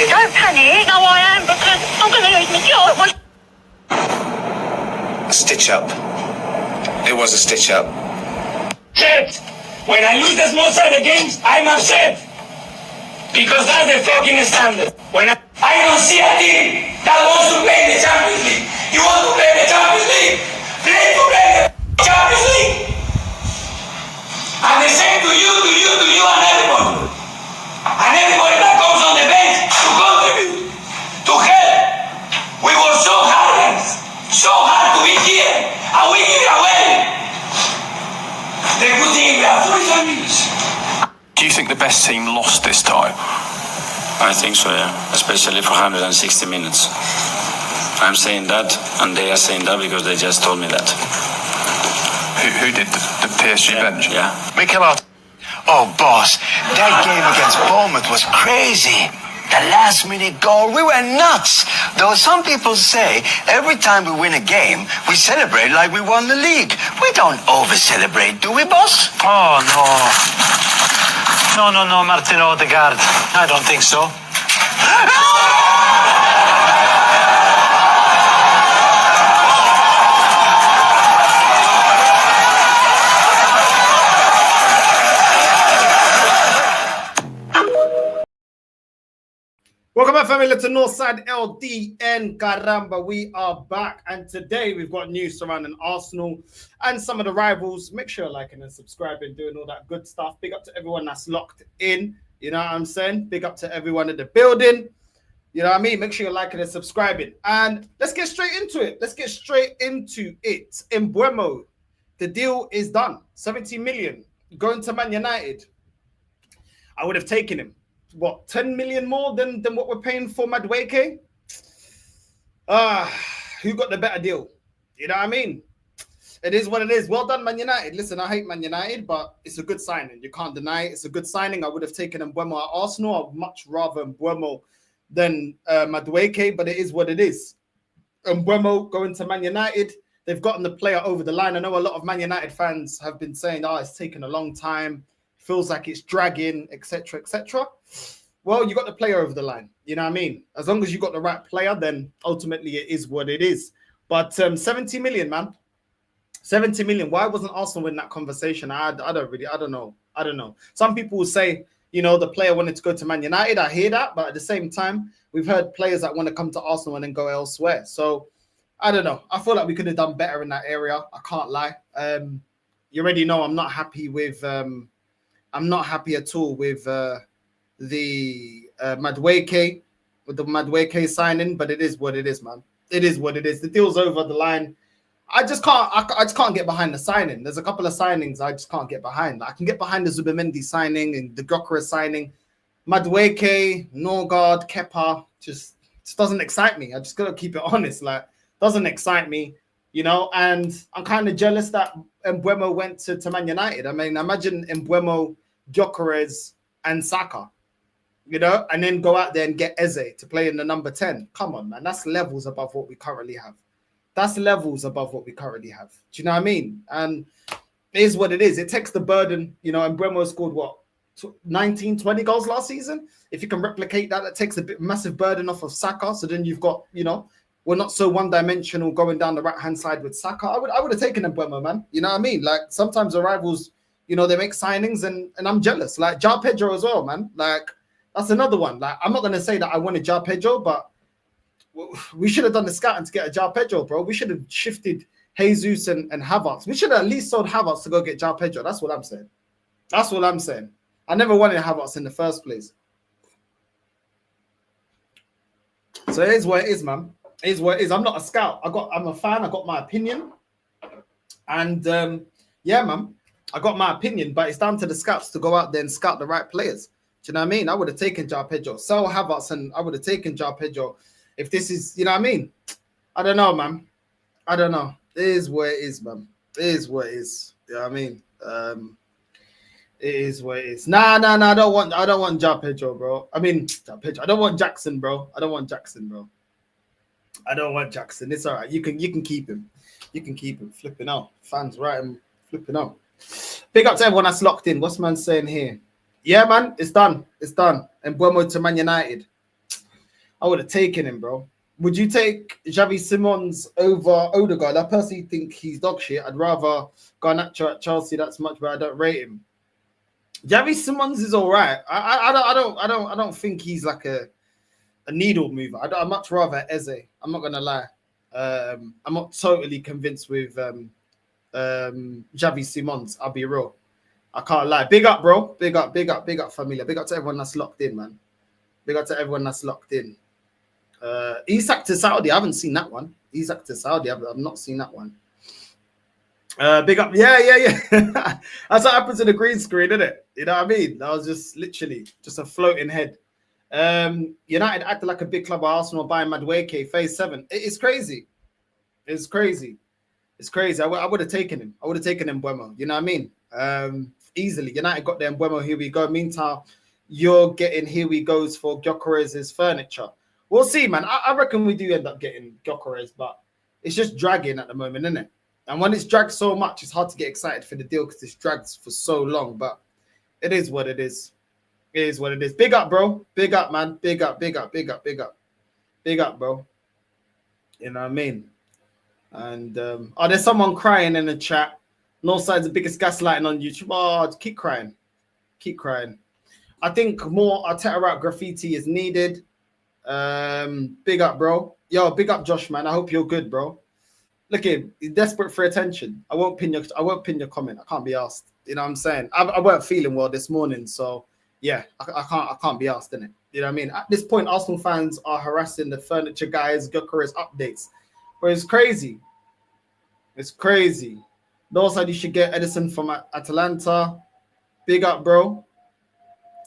Don't panic. No, I am, because I'm going to lose my job. A stitch up. It was a stitch up. Shit! When I lose the small side of games, I'm upset. Because that's the fucking standard. When I don't see a team that wants to play the Champions League. You want to play the Champions League? Play to play the Champions League. And the same to you and everybody. And everybody that comes on the bench to contribute, to help. We were so hard to be here, and we give it away. The good thing we have 45 minutes. Do you think the best team lost this time? I think so, yeah. Especially for 160 minutes. I'm saying that, and they are saying that because they just told me that. Who did the PSG bench? Yeah. Mikel Arteta. Oh, boss, that game against Bournemouth was crazy. The last-minute goal, we were nuts. Though some people say every time we win a game, we celebrate like we won the league. We don't over-celebrate, do we, boss? Oh, no, Martin Odegaard. I don't think so. Welcome back, family, to Northside LDN. Caramba, we are back, and today we've got news surrounding Arsenal and some of the rivals. Make sure you're liking and subscribing, doing all that good stuff. Big up to everyone that's locked in. You know what I'm saying? Big up to everyone in the building. You know what I mean? Make sure you're liking and subscribing. And let's get straight into it. MBEUMO, the deal is done. 70 million going to Man United. I would have taken him. What, 10 million more than what we're paying for Madueke? Who got the better deal? You know what I mean? It is what it is. Well done, Man United. Listen, I hate Man United, but it's a good signing. You can't deny it. It's a good signing. I would have taken MBEUMO at Arsenal. I would much rather MBEUMO than Madueke, but it is what it is. MBEUMO going to Man United. They've gotten the player over the line. I know a lot of Man United fans have been saying, it's taken a long time. Feels like it's dragging, etc., etc. Well, you got the player over the line. You know what I mean? As long as you got the right player, then ultimately it is what it is. But 70 million, man. 70 million. Why wasn't Arsenal in that conversation? I don't know. Some people will say, the player wanted to go to Man United. I hear that. But at the same time, we've heard players that want to come to Arsenal and then go elsewhere. So I don't know. I feel like we could have done better in that area. I can't lie. You already know I'm not happy with... I'm not happy at all with the Madueke, signing, but it is what it is, man. It is what it is. The deal's over the line. I just can't get behind the signing. There's a couple of signings I just can't get behind. I can get behind the Zubimendi signing and the Gyökeres signing. Madueke, Norgard, Kepa just doesn't excite me. I just gotta keep it honest. Like, doesn't excite me. And I'm kind of jealous that MBEUMO went to Man United. I mean, imagine MBEUMO, Gyökeres, and Saka, and then go out there and get Eze to play in the number 10. Come on, man. That's levels above what we currently have. Do you know what I mean? And it is what it is. It takes the burden, MBEUMO scored, 19, 20 goals last season? If you can replicate that, that takes a massive burden off of Saka. So then you've got, we're not so one-dimensional going down the right-hand side with Saka. I would have taken MBEUMO, man. You know what I mean? Like, sometimes the rivals, they make signings and I'm jealous. Like, João Pedro as well, man. Like, that's another one. Like, I'm not going to say that I wanted João Pedro, but we should have done the scouting to get a João Pedro, bro. We should have shifted Jesus and Havertz. We should have at least sold Havertz to go get João Pedro. That's what I'm saying. I never wanted Havertz in the first place. So it is what it is, man. It is what it is. I'm not a scout. I'm a fan. I got my opinion. And yeah, man, I got my opinion, but it's down to the scouts to go out there and scout the right players. Do you know what I mean? I would have taken João Pedro. Sell Havertz, and I would have taken João Pedro. If this is, you know what I mean? I don't know, man. I don't know. It is what it is, man. It is what it is. You know what I mean? It is what it is. Nah. I don't want João Pedro, bro. I mean, João Pedro. I don't want Jackson, bro. I don't want Jackson. It's all right. You can keep him. Flipping out. Fans right and flipping out. Big up to everyone that's locked in. What's man saying here? Yeah, man, it's done. And MBEUMO to Man United. I would have taken him, bro. Would you take Xavi Simons over Odegaard? I personally think he's dog shit. I'd rather Garnacho at Chelsea. That's much better. I don't rate him. Xavi Simons is all right. I don't think he's like a needle mover. I'd much rather Eze. I'm not gonna lie. I'm not totally convinced with Xavi Simons. I'll be real. I can't lie. Big up, bro. Big up, familia. Big up to everyone that's locked in, man. Big up to everyone that's locked in. Isak to Saudi. I haven't seen that one. Isak to Saudi. I've not seen that one. Big up. Yeah. That's what happened to the green screen, isn't it? You know what I mean? That was just literally just a floating head. United acted like a big club. Arsenal buying Madueke, phase 7. It's crazy. It's crazy. I would have taken him. I would have taken MBEUMO. You know what I mean? Easily. United got their MBEUMO. Here we go. Meantime, you're getting here we goes for Gyökeres's furniture. We'll see, man. I reckon we do end up getting Gyökeres, but it's just dragging at the moment, isn't it? And when it's dragged so much, it's hard to get excited for the deal because it's dragged for so long. But it is what it is. It is what it is. Big up, bro. Big up, man. Big up, bro. You know what I mean? And there's someone crying in the chat. Northside's the biggest gaslighting on YouTube. Oh, keep crying. Keep crying. I think more Arteta out graffiti is needed. Big up, bro. Yo, big up, Josh, man. I hope you're good, bro. Look at him. He's desperate for attention. I won't pin your comment. I can't be asked. You know what I'm saying? I weren't feeling well this morning, so yeah, I can't be asked, innit? You know what I mean? At this point, Arsenal fans are harassing the furniture guys, Gyökeres updates. But it's crazy. It's crazy. Northside, you should get Edison from Atalanta. Big up, bro.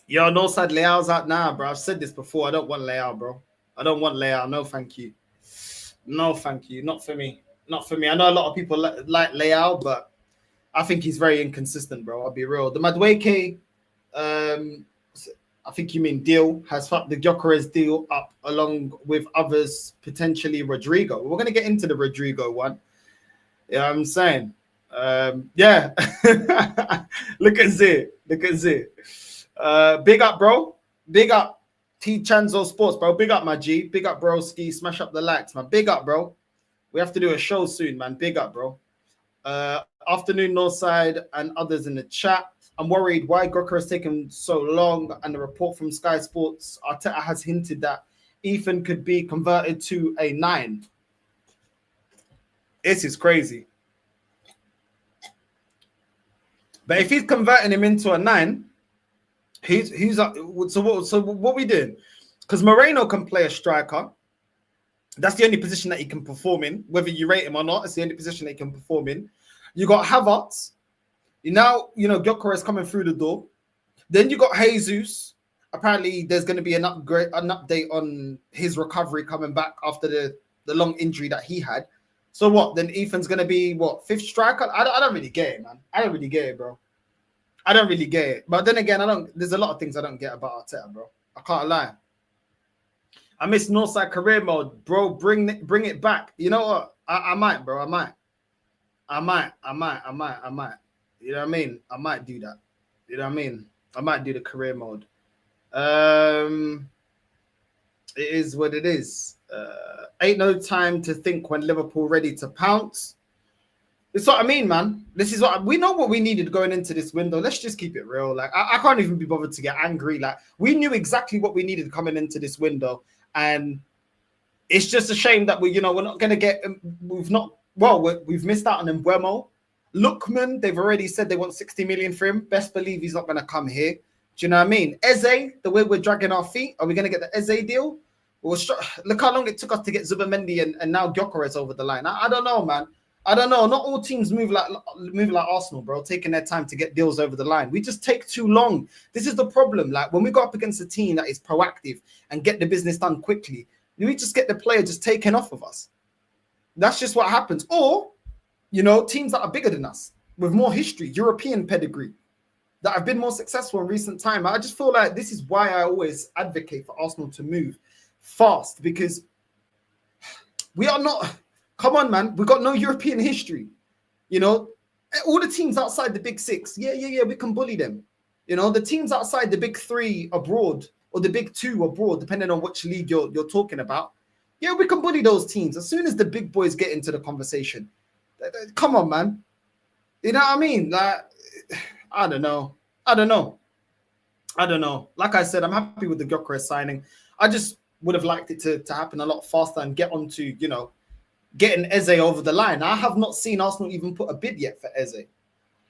Yo, Northside Leao's out now, bro. I've said this before. I don't want Leao, bro. I don't want Leao. No, thank you. No, thank you. Not for me. Not for me. I know a lot of people like Leao, but I think he's very inconsistent, bro. I'll be real. The Madueke, I think you mean deal, has fucked the Gyökeres deal up along with others, potentially Rodrigo. We're going to get into the Rodrigo one. You know what I'm saying? Yeah. Look at Z. Big up, bro. Big up T Chanzo Sports, bro. Big up, my G. Big up, broski. Smash up the likes, man. Big up, bro. We have to do a show soon, man. Big up, bro. Afternoon, Northside, and others in the chat. I'm worried why Gyökeres has taken so long, and the report from Sky Sports, Arteta has hinted that Ethan could be converted to a 9. This is crazy. But if he's converting him into a 9, he's up. So what we doing? Because Moreno can play a striker. That's the only position that he can perform in, whether you rate him or not. It's the only position that he can perform in. You got Havertz. Gyökeres coming through the door. Then you got Jesus. Apparently, there's going to be an update on his recovery coming back after the long injury that he had. So what? Then Ethan's going to be, what, 5th striker? I don't really get it, man. I don't really get it, bro. I don't really get it. But then again, there's a lot of things I don't get about Arteta, bro. I can't lie. I miss Northside career mode, bro. Bring it back. You know what? I might, bro. I might. You know what I mean? I might do that. You know what I mean? I might do the career mode. It is what it is. Ain't no time to think when Liverpool ready to pounce. This is what I mean, man. This is what we know what we needed going into this window. Let's just keep it real. Like I can't even be bothered to get angry. Like we knew exactly what we needed coming into this window, and it's just a shame that we're not gonna get. We've missed out on MBEUMO. Lookman, they've already said they want 60 million for him. Best believe he's not gonna come here. Do you know what I mean? Eze, the way we're dragging our feet, are we gonna get the Eze deal? Look how long it took us to get Zubimendi and now Gyökeres over the line. I don't know, man. I don't know. Not all teams move like Arsenal, bro, taking their time to get deals over the line. We just take too long. This is the problem. Like when we go up against a team that is proactive and get the business done quickly, we just get the player just taken off of us. That's just what happens. Or, teams that are bigger than us with more history, European pedigree, that have been more successful in recent time. I just feel like this is why I always advocate for Arsenal to move fast, because we are not. Come on, man. We've got no European history. All the teams outside the big 6, yeah, we can bully them. The teams outside the big 3 abroad or the big two abroad, depending on which league you're talking about, yeah, we can bully those teams as soon as the big boys get into the conversation. Come on, man. You know what I mean? Like, I don't know. Like I said, I'm happy with the Gyökeres signing. I just would have liked it to happen a lot faster and get on to, you know, getting Eze over the line. I have not seen Arsenal even put a bid yet for Eze.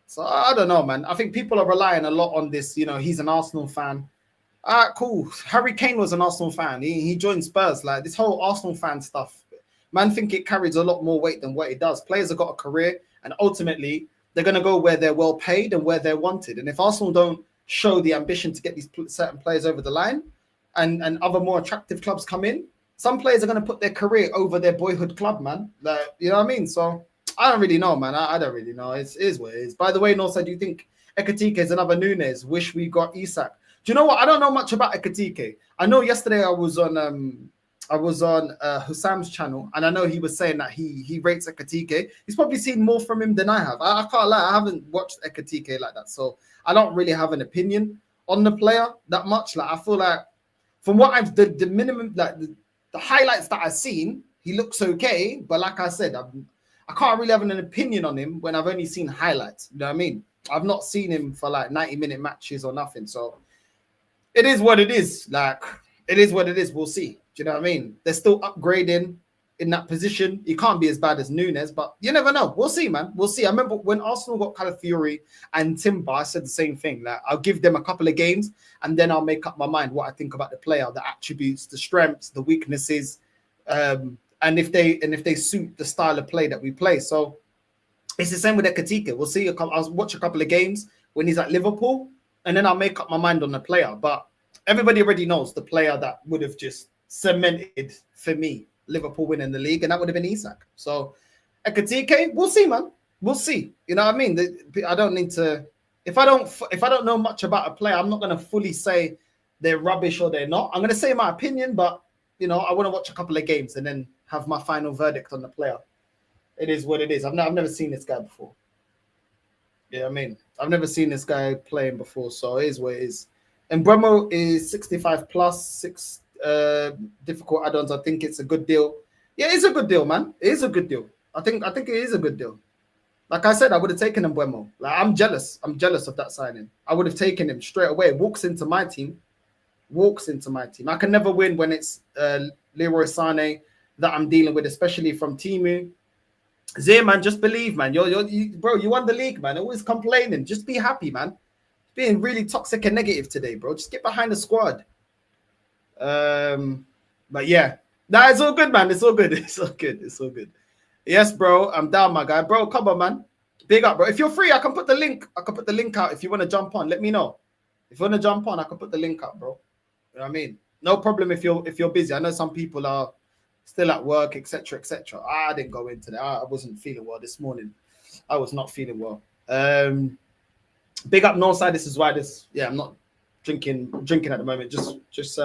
So I don't know, man. I think people are relying a lot on this. You know, he's an Arsenal fan. All right, cool. Harry Kane was an Arsenal fan. He joined Spurs. Like, this whole Arsenal fan stuff, man, think it carries a lot more weight than what it does. Players have got a career, and ultimately they're going to go where they're well paid and where they're wanted. And if Arsenal don't show the ambition to get these certain players over the line, and other more attractive clubs come in, some players are going to put their career over their boyhood club, man. Like, you know what I mean? So I don't really know, man. I don't really know. It is what it is. By the way, Norsa, do you think EKITIKE is another Nunes? Wish we got Isak. Do you know what? I don't know much about EKITIKE. I know yesterday I was on Hussam's channel, and I know he was saying that he rates EKITIKE. He's probably seen more from him than I have. I can't lie. I haven't watched EKITIKE like that, so I don't really have an opinion on the player that much. Like, I feel like from what I've the minimum, like the highlights that I've seen, he looks okay. But like I said, I can't really have an opinion on him when I've only seen highlights. You know what I mean? I've not seen him for like 90-minute matches or nothing. So it is what it is. Like, it is what it is. We'll see. Do you know what I mean? They're still upgrading in that position. He can't be as bad as Nunes, but you never know. We'll see, man. We'll see. I remember when Arsenal got Calafiori and Timber, I said the same thing. Like, I'll give them a couple of games and then I'll make up my mind what I think about the player, the attributes, the strengths, the weaknesses, and if they suit the style of play that we play. So it's the same with EKITIKE. We'll see. I'll watch a couple of games when he's at Liverpool, and then I'll make up my mind on the player. But everybody already knows the player that would have just cemented for me Liverpool winning the league, and that would have been Isak. So EKITIKE, we'll see, man. We'll see. You know what I mean? I don't need to. If I don't know much about a player, I'm not going to fully say they're rubbish or they're not. I'm going to say my opinion, but you know, I want to watch a couple of games and then have my final verdict on the player. It is what it is. I've never seen this guy before. Yeah, I mean, I've never seen this guy playing before, so it is what it is. And MBEUMO is 65 plus, 6 difficult add-ons. I think it's a good deal. Yeah, it's a good deal, man. It is a good deal. I think it is a good deal. Like I said, I would have taken MBEUMO. Like, I'm jealous. I'm jealous of that signing. I would have taken him straight away. Walks into my team. I can never win when it's Leroy Sané that I'm dealing with, especially from Timu. Zay, man, just believe, man. Bro, you won the league, man. Always complaining. Just be happy, man. Being really toxic and negative today, bro. Just get behind the squad. But yeah, nah, it's all good, man. It's all good. It's all good. It's all good. Yes, bro. I'm down, my guy. Bro, come on, man. Big up, bro. If you're free, I can put the link. I can put the link out. If you want to jump on, let me know. If you want to jump on, I can put the link out, bro. You know what I mean? No problem if you're busy. I know some people are still at work, etc., etc. I didn't go into that. I wasn't feeling well this morning. I was not feeling well. Big up Northside. This is why I'm not drinking at the moment. Just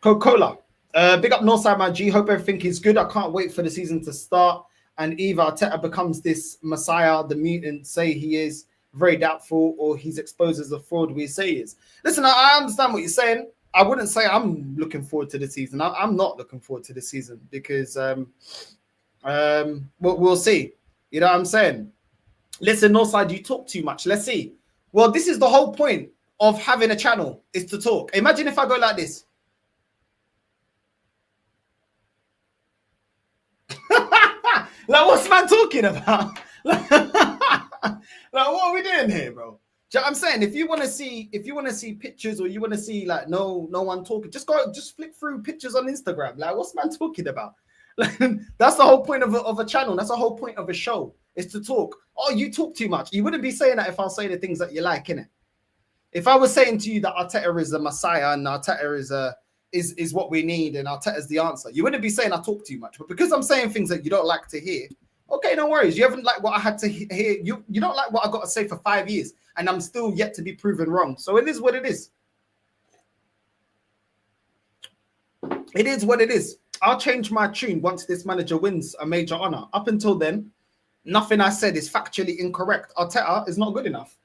Coca-Cola. Big up Northside, my G. Hope everything is good. I can't wait for the season to start. And either Arteta becomes this messiah, the mutant say he is, very doubtful, or he's exposed as a fraud we say he is. Listen, I understand what you're saying. I wouldn't say I'm looking forward to the season. I'm not looking forward to the season because we'll see. You know what I'm saying? Listen, Northside, you talk too much. Let's see. Well, this is the whole point of having a channel, is to talk. Imagine if I go like this. Like, what's man talking about? Like, what are we doing here, bro? Do you know what I'm saying? If you want to see pictures, or you want to see like no one talking, just flick through pictures on Instagram. Like, what's man talking about? That's the whole point of a channel. That's the whole point of a show, is to talk. Oh, you talk too much. You wouldn't be saying that if I say the things that you like, innit? If I was saying to you that Arteta is a messiah and Arteta is what we need and Arteta's the answer, you wouldn't be saying I talk too much. But because I'm saying things that you don't like to hear, okay, no worries. You haven't liked what I had to hear. You don't like what I got to say for 5 years, and I'm still yet to be proven wrong. So it is what it is. It is what it is. I'll change my tune once this manager wins a major honor. Up until then, nothing I said is factually incorrect. Arteta is not good enough.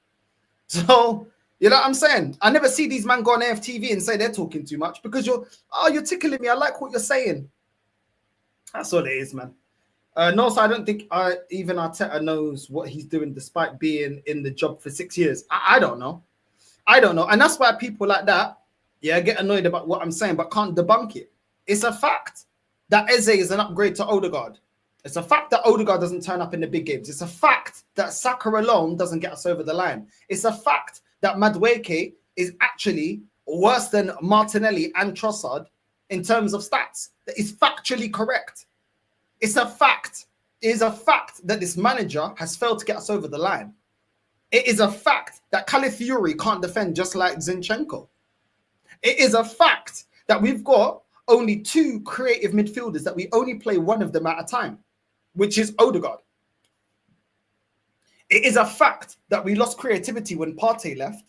So, You know what I'm saying? I never see these men go on AFTV and say they're talking too much because you're tickling me. I like what you're saying. That's all it is, man. No, so I don't think even Arteta knows what he's doing despite being in the job for 6 years. I don't know. I don't know. And that's why people like that, yeah, get annoyed about what I'm saying, but can't debunk it. It's a fact that Eze is an upgrade to Odegaard. It's a fact that Odegaard doesn't turn up in the big games. It's a fact that Saka alone doesn't get us over the line. It's a fact that Madueke is actually worse than Martinelli and Trossard in terms of stats. That is factually correct. It's a fact. It is a fact that this manager has failed to get us over the line. It is a fact that Calafiori can't defend just like Zinchenko. It is a fact that we've got only 2 creative midfielders, that we only play one of them at a time, which is Odegaard. It is a fact that we lost creativity when Partey left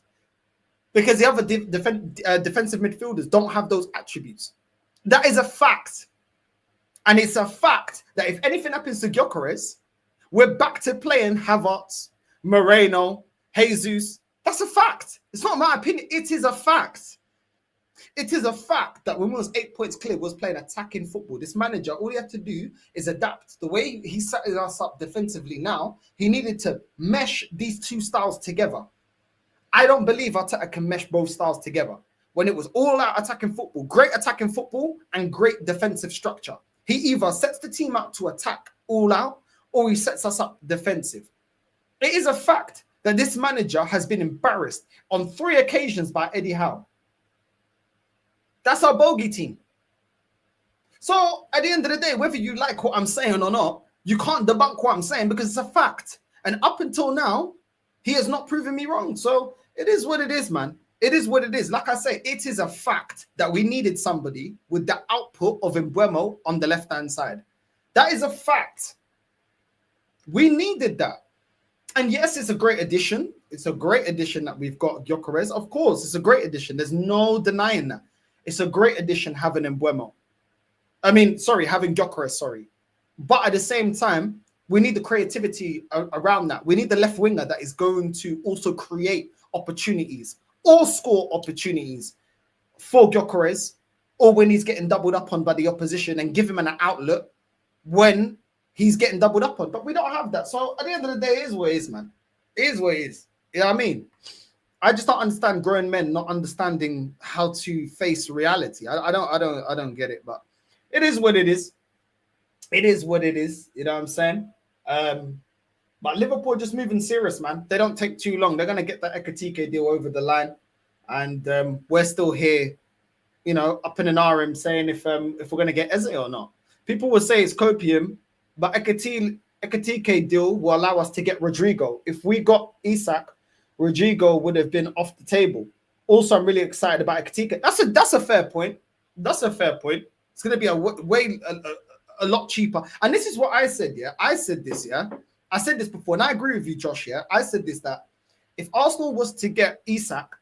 because the other defensive midfielders don't have those attributes. That is a fact. And it's a fact that if anything happens to Gyökeres, we're back to playing Havertz, Moreno, Jesus. That's a fact. It's not my opinion. It is a fact. It is a fact that when we was 8 points clear, was playing attacking football. This manager, all he had to do is adapt. The way he set us up defensively now, he needed to mesh these 2 styles together. I don't believe Arteta can mesh both styles together. When it was all out attacking football, great attacking football and great defensive structure. He either sets the team out to attack all out or he sets us up defensive. It is a fact that this manager has been embarrassed on 3 occasions by Eddie Howe. That's our bogey team. So at the end of the day, whether you like what I'm saying or not, you can't debunk what I'm saying because it's a fact. And up until now, he has not proven me wrong. So it is what it is, man. It is what it is. Like I say, it is a fact that we needed somebody with the output of MBEUMO on the left-hand side. That is a fact. We needed that. And yes, it's a great addition. It's a great addition that we've got Gyökeres. Of course, it's a great addition. There's no denying that. It's a great addition having MBEUMO. Having Gyökeres, sorry. But at the same time, we need the creativity around that. We need the left winger that is going to also create opportunities or score opportunities for Gyökeres, or when he's getting doubled up on by the opposition, and give him an outlet when he's getting doubled up on. But we don't have that. So at the end of the day, it is what it is, man. It is what it is. You know what I mean? I just don't understand grown men not understanding how to face reality. I don't get it, but it is what it is. It is what it is. You know what I'm saying? But Liverpool just moving serious, man. They don't take too long. They're gonna get the EKITIKE deal over the line, and we're still here, you know, up in an RM saying if we're gonna get Eze or not. People will say it's copium, but EKITIKE deal will allow us to get Rodrygo. If we got Isak, Rodrygo would have been off the table. Also, I'm really excited about EKITIKE. That's a fair point. That's a fair point. It's going to be a lot cheaper. And this is what I said, yeah? I said this before, and I agree with you, Josh, yeah? I said this, that if Arsenal was to get Isak,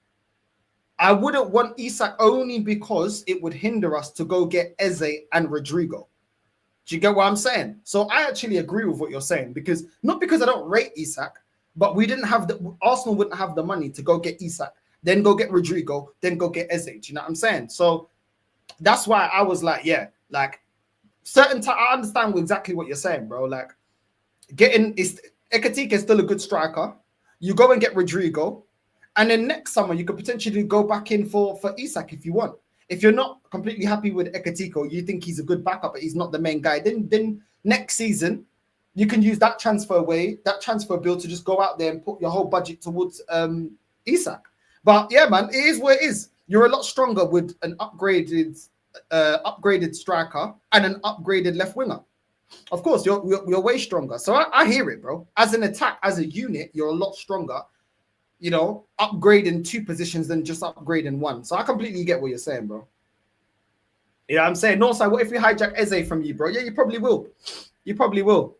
I wouldn't want Isak only because it would hinder us to go get Eze and Rodrygo. Do you get what I'm saying? So I actually agree with what you're saying, because not because I don't rate Isak, but Arsenal wouldn't have the money to go get Isak, then go get Rodrygo, then go get Eze. Do you know what I'm saying? So that's why I was like, yeah, like I understand exactly what you're saying, bro. Like EKITIKE is still a good striker. You go and get Rodrygo, and then next summer you could potentially go back in for Isak if you want. If you're not completely happy with EKITIKE, or you think he's a good backup, but he's not the main guy, then next season you can use that transfer bill to just go out there and put your whole budget towards Isak. But yeah, man, it is what it is. You're a lot stronger with an upgraded striker and an upgraded left winger. Of course, you're way stronger. So I hear it, bro. As an attack, as a unit, you're a lot stronger, you know, upgrading 2 positions than just upgrading 1. So I completely get what you're saying, bro. Yeah, I'm saying, Northside, what if we hijack Eze from you, bro? Yeah, you probably will. You probably will.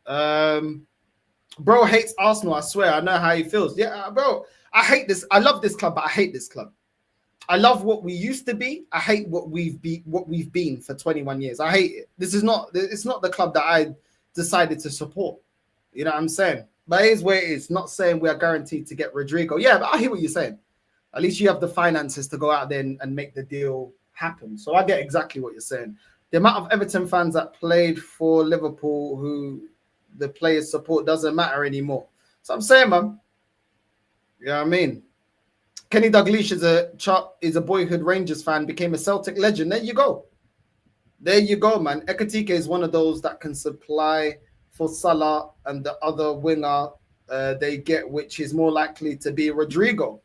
Bro hates Arsenal, I swear. I know how he feels. Yeah, bro, I hate this. I love this club, but I hate this club. I love what we used to be. I hate what we've been for 21 years. I hate it. It's not the club that I decided to support. You know what I'm saying? But it is where it is. Not saying we are guaranteed to get Rodrigo. Yeah, but I hear what you're saying. At least you have the finances to go out there and make the deal happen. So I get exactly what you're saying. The amount of Everton fans that played for Liverpool who the players support doesn't matter anymore. So I'm saying, man. You know what I mean? Kenny Dalglish is a boyhood Rangers fan, became a Celtic legend. There you go. There you go, man. EKITIKE is one of those that can supply for Salah and the other winger they get, which is more likely to be Rodrigo.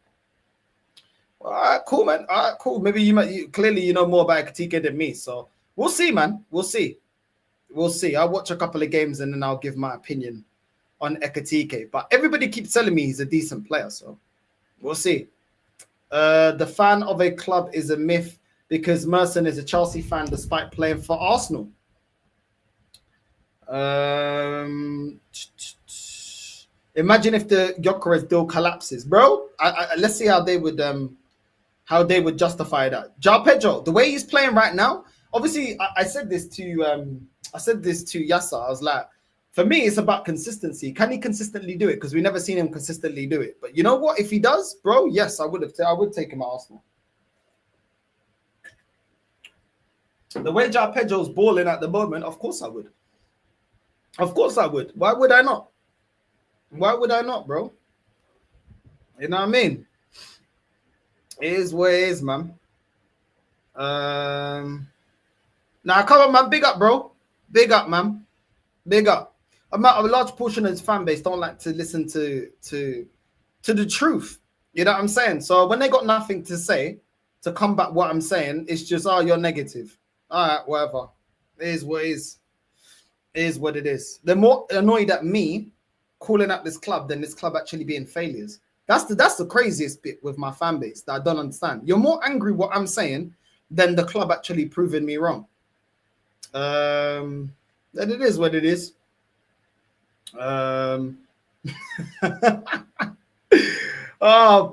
All right, cool, man. All right, cool. Maybe clearly you know more about EKITIKE than me, so we'll see, man. We'll see. We'll see. I'll watch a couple of games and then I'll give my opinion on EKITIKE. But everybody keeps telling me he's a decent player, so we'll see. The fan of a club is a myth because Merson is a Chelsea fan despite playing for Arsenal. Imagine if the Gyökeres deal collapses, bro. Let's see how they would justify that. João Pedro, the way he's playing right now, obviously, I said this to Yasser. I was like, for me, it's about consistency. Can he consistently do it? Because we never seen him consistently do it. But you know what? If he does, bro, yes, I would take him at Arsenal. The way João Pedro's balling at the moment, of course I would. Of course I would. Why would I not? Why would I not, bro? You know what I mean? It is what it is, man. Now, come on, man. Big up, bro. Big up, man. Big up. A large portion of his fan base don't like to listen to the truth. You know what I'm saying? So when they got nothing to say to combat what I'm saying, it's just, oh, you're negative. All right, whatever. It is what it is. It is what it is. They're more annoyed at me calling out this club than this club actually being failures. That's the craziest bit with my fan base that I don't understand. You're more angry what I'm saying than the club actually proving me wrong. Then it is what it is. Oh,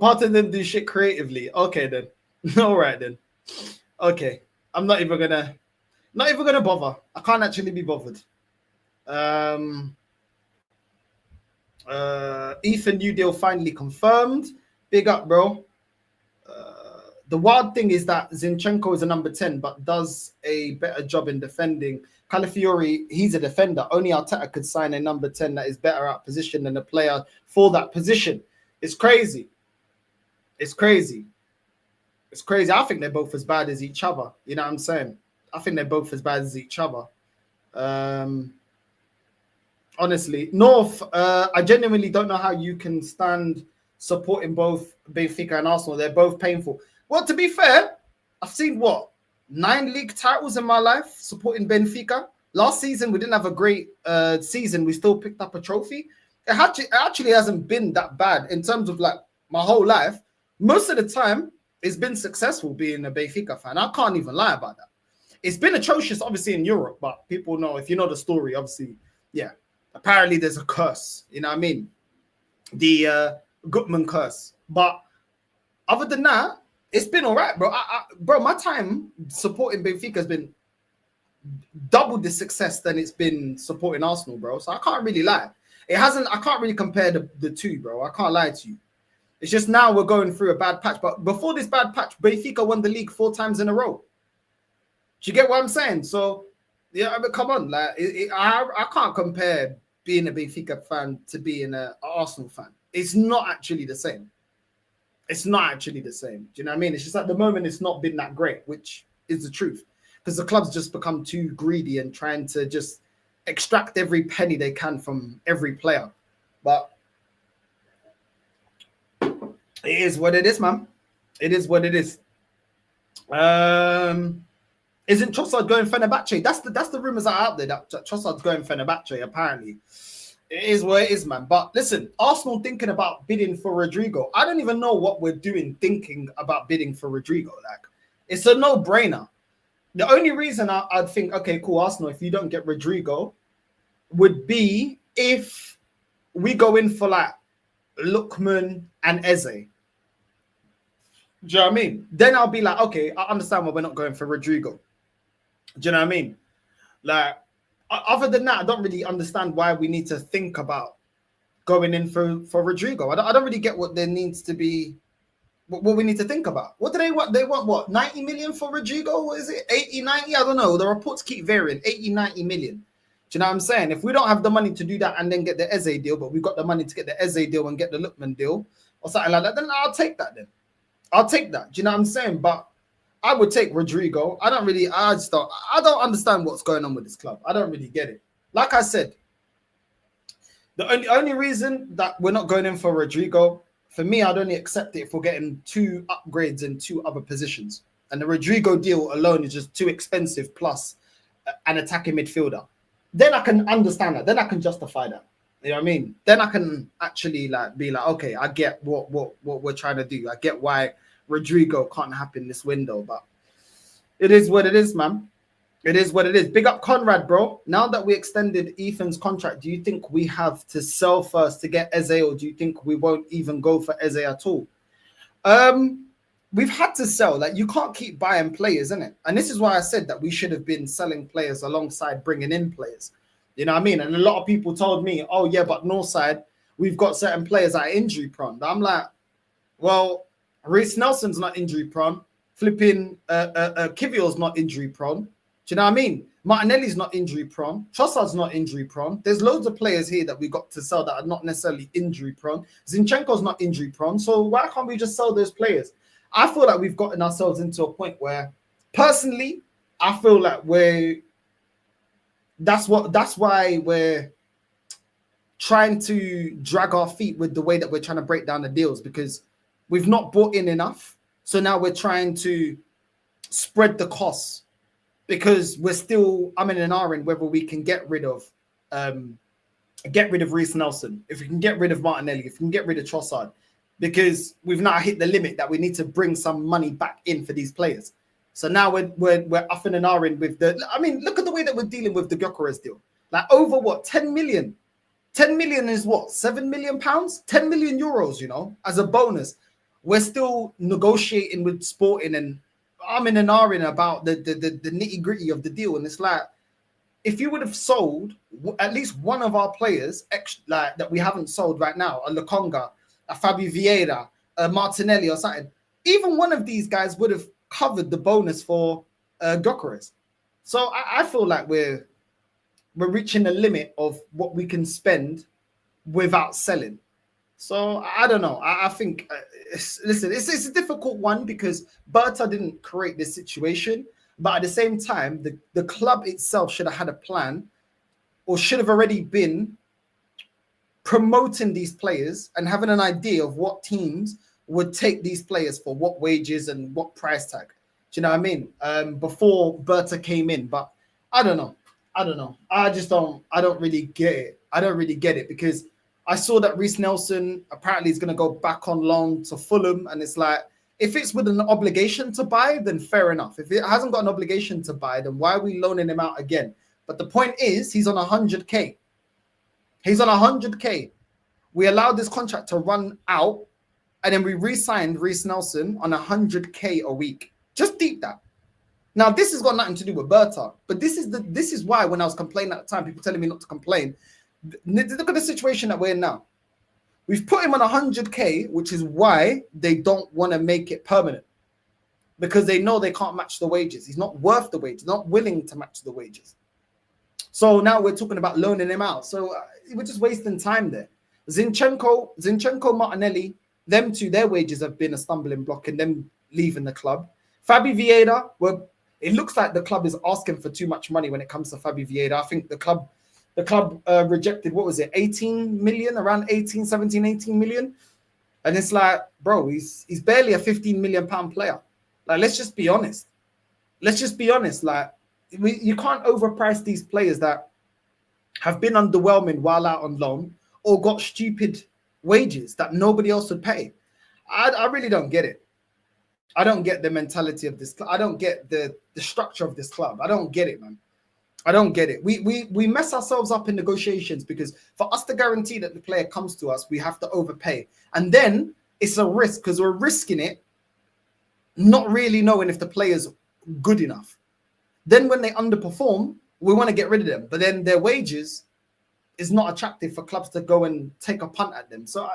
Parton didn't do shit creatively. Okay then. All right then. Okay. I'm not even gonna bother. I can't actually be bothered. Ethan New Deal finally confirmed. Big up, bro. The wild thing is that Zinchenko is a number 10, but does a better job in defending. Calafiori, he's a defender. Only Arteta could sign a number 10 that is better at position than a player for that position. It's crazy. It's crazy. It's crazy. I think they're both as bad as each other. You know what I'm saying? I think they're both as bad as each other. Honestly, North, I genuinely don't know how you can stand supporting both Benfica and Arsenal. They're both painful. Well, to be fair, I've seen 9 league titles in my life supporting Benfica. Last season, we didn't have a great season. We still picked up a trophy. It actually hasn't been that bad in terms of like my whole life. Most of the time, it's been successful being a Benfica fan. I can't even lie about that. It's been atrocious, obviously, in Europe, but people know, if you know the story, obviously, yeah. Apparently, there's a curse. You know what I mean? The Gutman curse. But other than that, it's been all right, bro. Bro, my time supporting Benfica has been double the success than it's been supporting Arsenal, bro. So I can't really lie. It hasn't. I can't really compare the two, bro. I can't lie to you. It's just now we're going through a bad patch. But before this bad patch, Benfica won the league 4 times in a row. Do you get what I'm saying? So, yeah, I mean, come on. Like, I can't compare being a Benfica fan to being an Arsenal fan. It's not actually the same. It's not actually the same. Do you know what I mean? It's just at the moment it's not been that great, which is the truth. Because the club's just become too greedy and trying to just extract every penny they can from every player. But it is what it is, man. It is what it is. Isn't Trossard going Fenerbahce? That's the rumors that are out there that Trossard's going Fenerbahce, apparently. It is what it is, man. But listen, Arsenal thinking about bidding for Rodrygo. I don't even know what we're doing thinking about bidding for Rodrygo. Like, it's a no-brainer. The only reason I'd think, okay, cool, Arsenal, if you don't get Rodrygo, would be if we go in for like Lookman and Eze. Do you know what I mean? Then I'll be like, okay, I understand why we're not going for Rodrygo. Do you know what I mean? Like, other than that, I don't really understand why we need to think about going in for Rodrygo. I don't really get what there needs to be, what we need to think about. What do they want? They want what, 90 million for Rodrygo? What is it, 80, 90? I don't know. The reports keep varying, 80, 90 million. Do you know what I'm saying? If we don't have the money to do that and then get the Eze deal, but we've got the money to get the Eze deal and get the Lookman deal or something like that, then I'll take that then. I'll take that. Do you know what I'm saying? But I would take Rodrygo. I don't understand what's going on with this club. I don't really get it. Like I said, the only reason that we're not going in for Rodrygo, for me, I'd only accept it if we're getting 2 upgrades in 2 other positions. And the Rodrygo deal alone is just too expensive, plus an attacking midfielder. Then I can understand that. Then I can justify that. You know what I mean? Then I can actually be like, okay, I get what we're trying to do. I get why Rodrygo can't happen this window, but it is what it is, man. It is what it is. Big up Conrad, bro. Now that we extended Ethan's contract, do you think we have to sell first to get Eze, or do you think we won't even go for Eze at all? We've had to sell. Like, you can't keep buying players, innit? And this is why I said that we should have been selling players alongside bringing in players. You know what I mean? And a lot of people told me, oh, yeah, but Northside, we've got certain players that are injury prone. But I'm like, well, Reece Nelson's not injury prone. Flipping Kivior's not injury prone. Do you know what I mean? Martinelli's not injury prone. Trossard's not injury prone. There's loads of players here that we got to sell that are not necessarily injury prone. Zinchenko's not injury prone. So why can't we just sell those players? I feel like we've gotten ourselves into a point where, personally, I feel like that's why we're trying to drag our feet with the way that we're trying to break down the deals, because we've not bought in enough. So now we're trying to spread the costs, because we're still umming and ahhing whether we can get rid of Reece Nelson, if we can get rid of Martinelli, if we can get rid of Trossard, because we've now hit the limit that we need to bring some money back in for these players. So now we're uffing and ahhing with look at the way that we're dealing with the Gyökeres deal. Like, over what, 10 million? 10 million is what, 7 million pounds? 10 million euros, you know, as a bonus. We're still negotiating with Sporting and umming and ahhing about the nitty gritty of the deal. And it's like, if you would have sold at least one of our players that we haven't sold right now, a Lokonga, a Fabio Vieira, a Martinelli or something, even one of these guys would have covered the bonus for Gyökeres. So I feel like we're reaching the limit of what we can spend without selling. So I don't know. I think, listen, it's a difficult one because Berta didn't create this situation. But at the same time, the club itself should have had a plan, or should have already been promoting these players and having an idea of what teams would take these players for, what wages and what price tag. Do you know what I mean? Before Berta came in. But I don't know. I don't really get it. I don't really get it, because I saw that Reece Nelson apparently is going to go back on loan to Fulham. And it's like, if it's with an obligation to buy, then fair enough. If it hasn't got an obligation to buy, then why are we loaning him out again? But the point is, he's on 100K. He's on 100K. We allowed this contract to run out, and then we re-signed Reece Nelson on 100K a week. Just deep that. Now, this has got nothing to do with Berta, but this is why when I was complaining at the time, people telling me not to complain. Look at the situation that we're in now. We've put him on 100K, which is why they don't want to make it permanent, because they know they can't match the wages. He's not worth the wages, not willing to match the wages. So now we're talking about loaning him out. So we're just wasting time there. Zinchenko, Martinelli, them two, their wages have been a stumbling block in them leaving the club. Fabio Vieira, well, it looks like the club is asking for too much money when it comes to Fabio Vieira. I think the club rejected, what was it, 18 million, around 18 million. And it's like, bro, he's barely a 15 million pound player. Like, let's just be honest. Like, you can't overprice these players that have been underwhelming while out on loan, or got stupid wages that nobody else would pay. I really don't get it. I don't get the mentality of this club. I don't get the structure of this club. I don't get it, man. I don't get it. We mess ourselves up in negotiations, because for us to guarantee that the player comes to us, we have to overpay. And then it's a risk, because we're risking it, not really knowing if the player's good enough. Then when they underperform, we want to get rid of them. But then their wages is not attractive for clubs to go and take a punt at them. So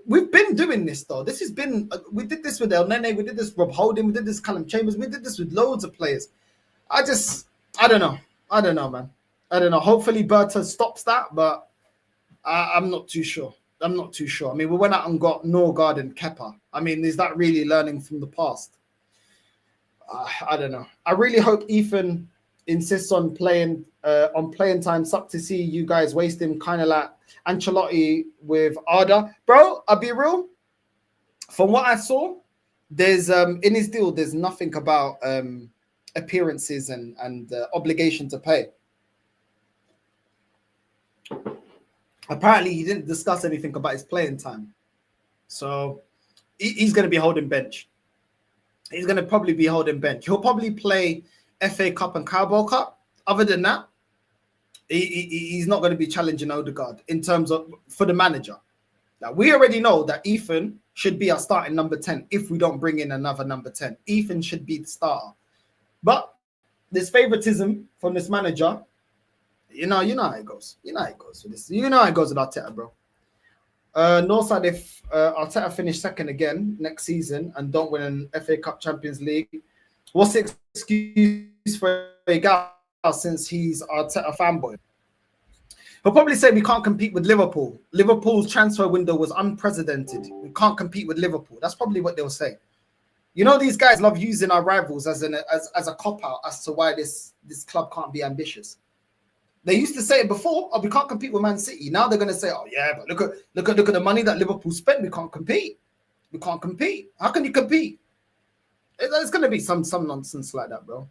we've been doing this though. This has been we did this with El Nene, we did this with Rob Holding, we did this with Callum Chambers, we did this with loads of players. I don't know, man. I don't know. Hopefully Berta stops that, but I'm not too sure. I mean, we went out and got Norgard and Kepa. I mean, is that really learning from the past? I don't know. I really hope Ethan insists on playing time. Suck to see you guys waste him, kind of like Ancelotti with Arda. Bro, I'll be real. From what I saw, there's in his deal, there's nothing about appearances and obligation to pay. Apparently, he didn't discuss anything about his playing time. So he's going to be holding bench. He's going to probably be holding bench. He'll probably play FA Cup and Carabao Cup. Other than that, he's not going to be challenging Odegaard in terms of for the manager. Now, we already know that Ethan should be our starting number 10 if we don't bring in another number 10. Ethan should be the starter. But there's favoritism from this manager. You know how it goes. You know how it goes with this. You know how it goes with Arteta, bro. Northside, if Arteta finish second again next season and don't win an FA Cup Champions League, what's the excuse for a guy since he's Arteta fanboy? He'll probably say we can't compete with Liverpool. Liverpool's transfer window was unprecedented. We can't compete with Liverpool. That's probably what they'll say. You know, these guys love using our rivals as a cop-out as to why this club can't be ambitious. They used to say it before, oh, we can't compete with Man City. Now they're going to say, oh, yeah, but look at the money that Liverpool spent. We can't compete. We can't compete. How can you compete? There's going to be some nonsense like that, bro.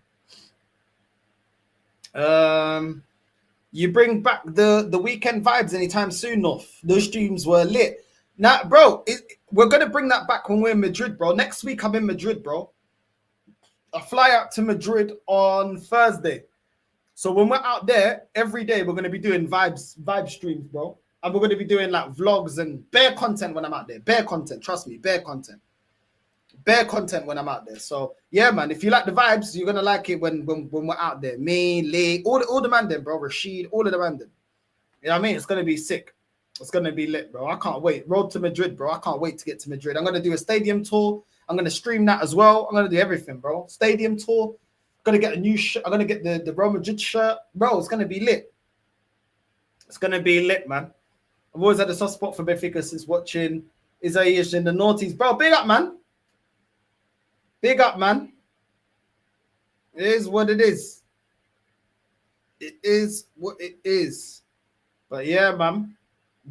You bring back the weekend vibes anytime soon, North. Those streams were lit. Now, bro, we're going to bring that back when we're in Madrid, bro. Next week, I'm in Madrid, bro. I fly out to Madrid on Thursday. So when we're out there, every day, we're going to be doing vibe streams, bro. And we're going to be doing like vlogs and bare content when I'm out there. Bare content, trust me, bare content. Bare content when I'm out there. So, yeah, man, if you like the vibes, you're going to like it when we're out there. Me, Lee, all the man then, bro. Rashid, all of the man then. You know what I mean? It's going to be sick. It's going to be lit, bro. I can't wait. Road to Madrid, bro. I can't wait to get to Madrid. I'm going to do a stadium tour. I'm going to stream that as well. I'm going to do everything, bro. Stadium tour. I'm going to get a new shirt. I'm going to get the Real Madrid shirt. Bro, it's going to be lit. It's going to be lit, man. I've always had a soft spot for Benfica since watching Isaiah in the noughties. Bro, big up, man. Big up, man. It is what it is. It is what it is. But yeah, man.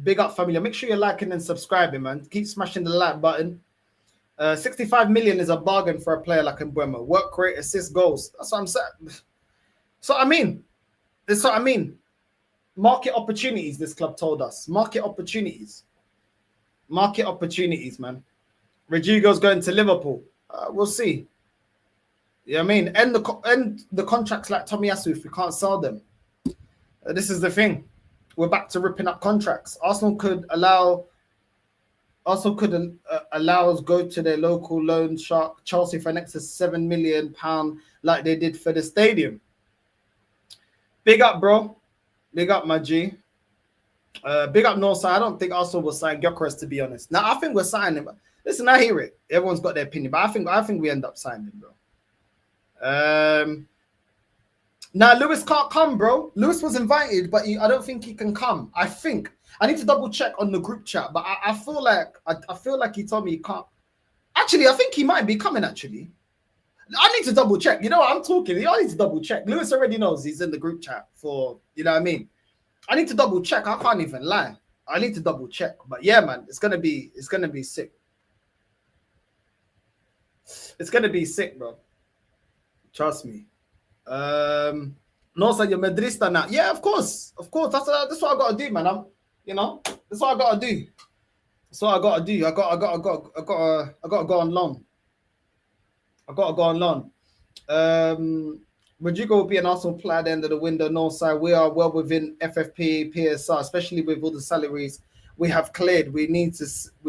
Big up, family. Make sure you're liking and subscribing, man. Keep smashing the like button. 65 million is a bargain for a player like MBEUMO. Work rate, assist, goals. That's what I'm saying. So I mean, that's what I mean. Market opportunities, this club told us. Market opportunities. Market opportunities, man. Rodrygo's going to Liverpool. We'll see. You know what I mean? End the contracts like Tomiyasu if we can't sell them. This is the thing. We're back to ripping up contracts. Arsenal could allow us go to their local loan shark Chelsea for an extra £7 million like they did for the stadium. Big up, bro. Big up, my G. Big up, Northside. I don't think Arsenal will sign Gyökeres, to be honest. Now, I think we're signing him. Listen, I hear it. Everyone's got their opinion, but I think we end up signing him, bro. Now, Lewis can't come, bro. Lewis was invited, but I don't think he can come. I think. I need to double check on the group chat, but I feel like he told me he can't. Actually, I think he might be coming, actually. I need to double check. You know what? I'm talking. I need to double check. Lewis already knows he's in the group chat for, you know what I mean? I need to double check. I can't even lie. I need to double check. But yeah, man, it's gonna be sick. It's gonna be sick, bro. Trust me. No, so you're Madrista now. Yeah, of course. That's what I gotta do, man. That's what I gotta do. That's what I gotta do. I gotta go on loan. Rodrygo will be an Arsenal player at the end of the window. No side. We are well within FFP, PSR, especially with all the salaries we have cleared. We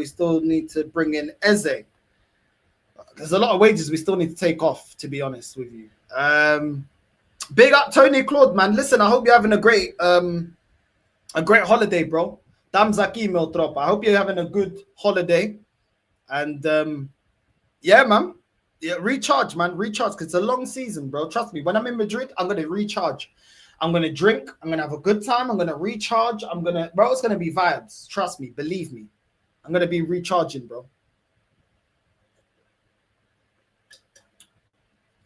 still need to bring in Eze. There's a lot of wages we still need to take off, to be honest with you. Big up Tony Claude, man. Listen, I hope you're having a great a great holiday, bro. Damzak email drop. I hope you're having a good holiday. And yeah, man. Yeah, recharge, man. Recharge, because it's a long season, bro. Trust me. When I'm in Madrid, I'm gonna recharge. I'm gonna drink. I'm gonna have a good time. I'm gonna recharge. Bro, it's gonna be vibes. Trust me, believe me. I'm gonna be recharging, bro.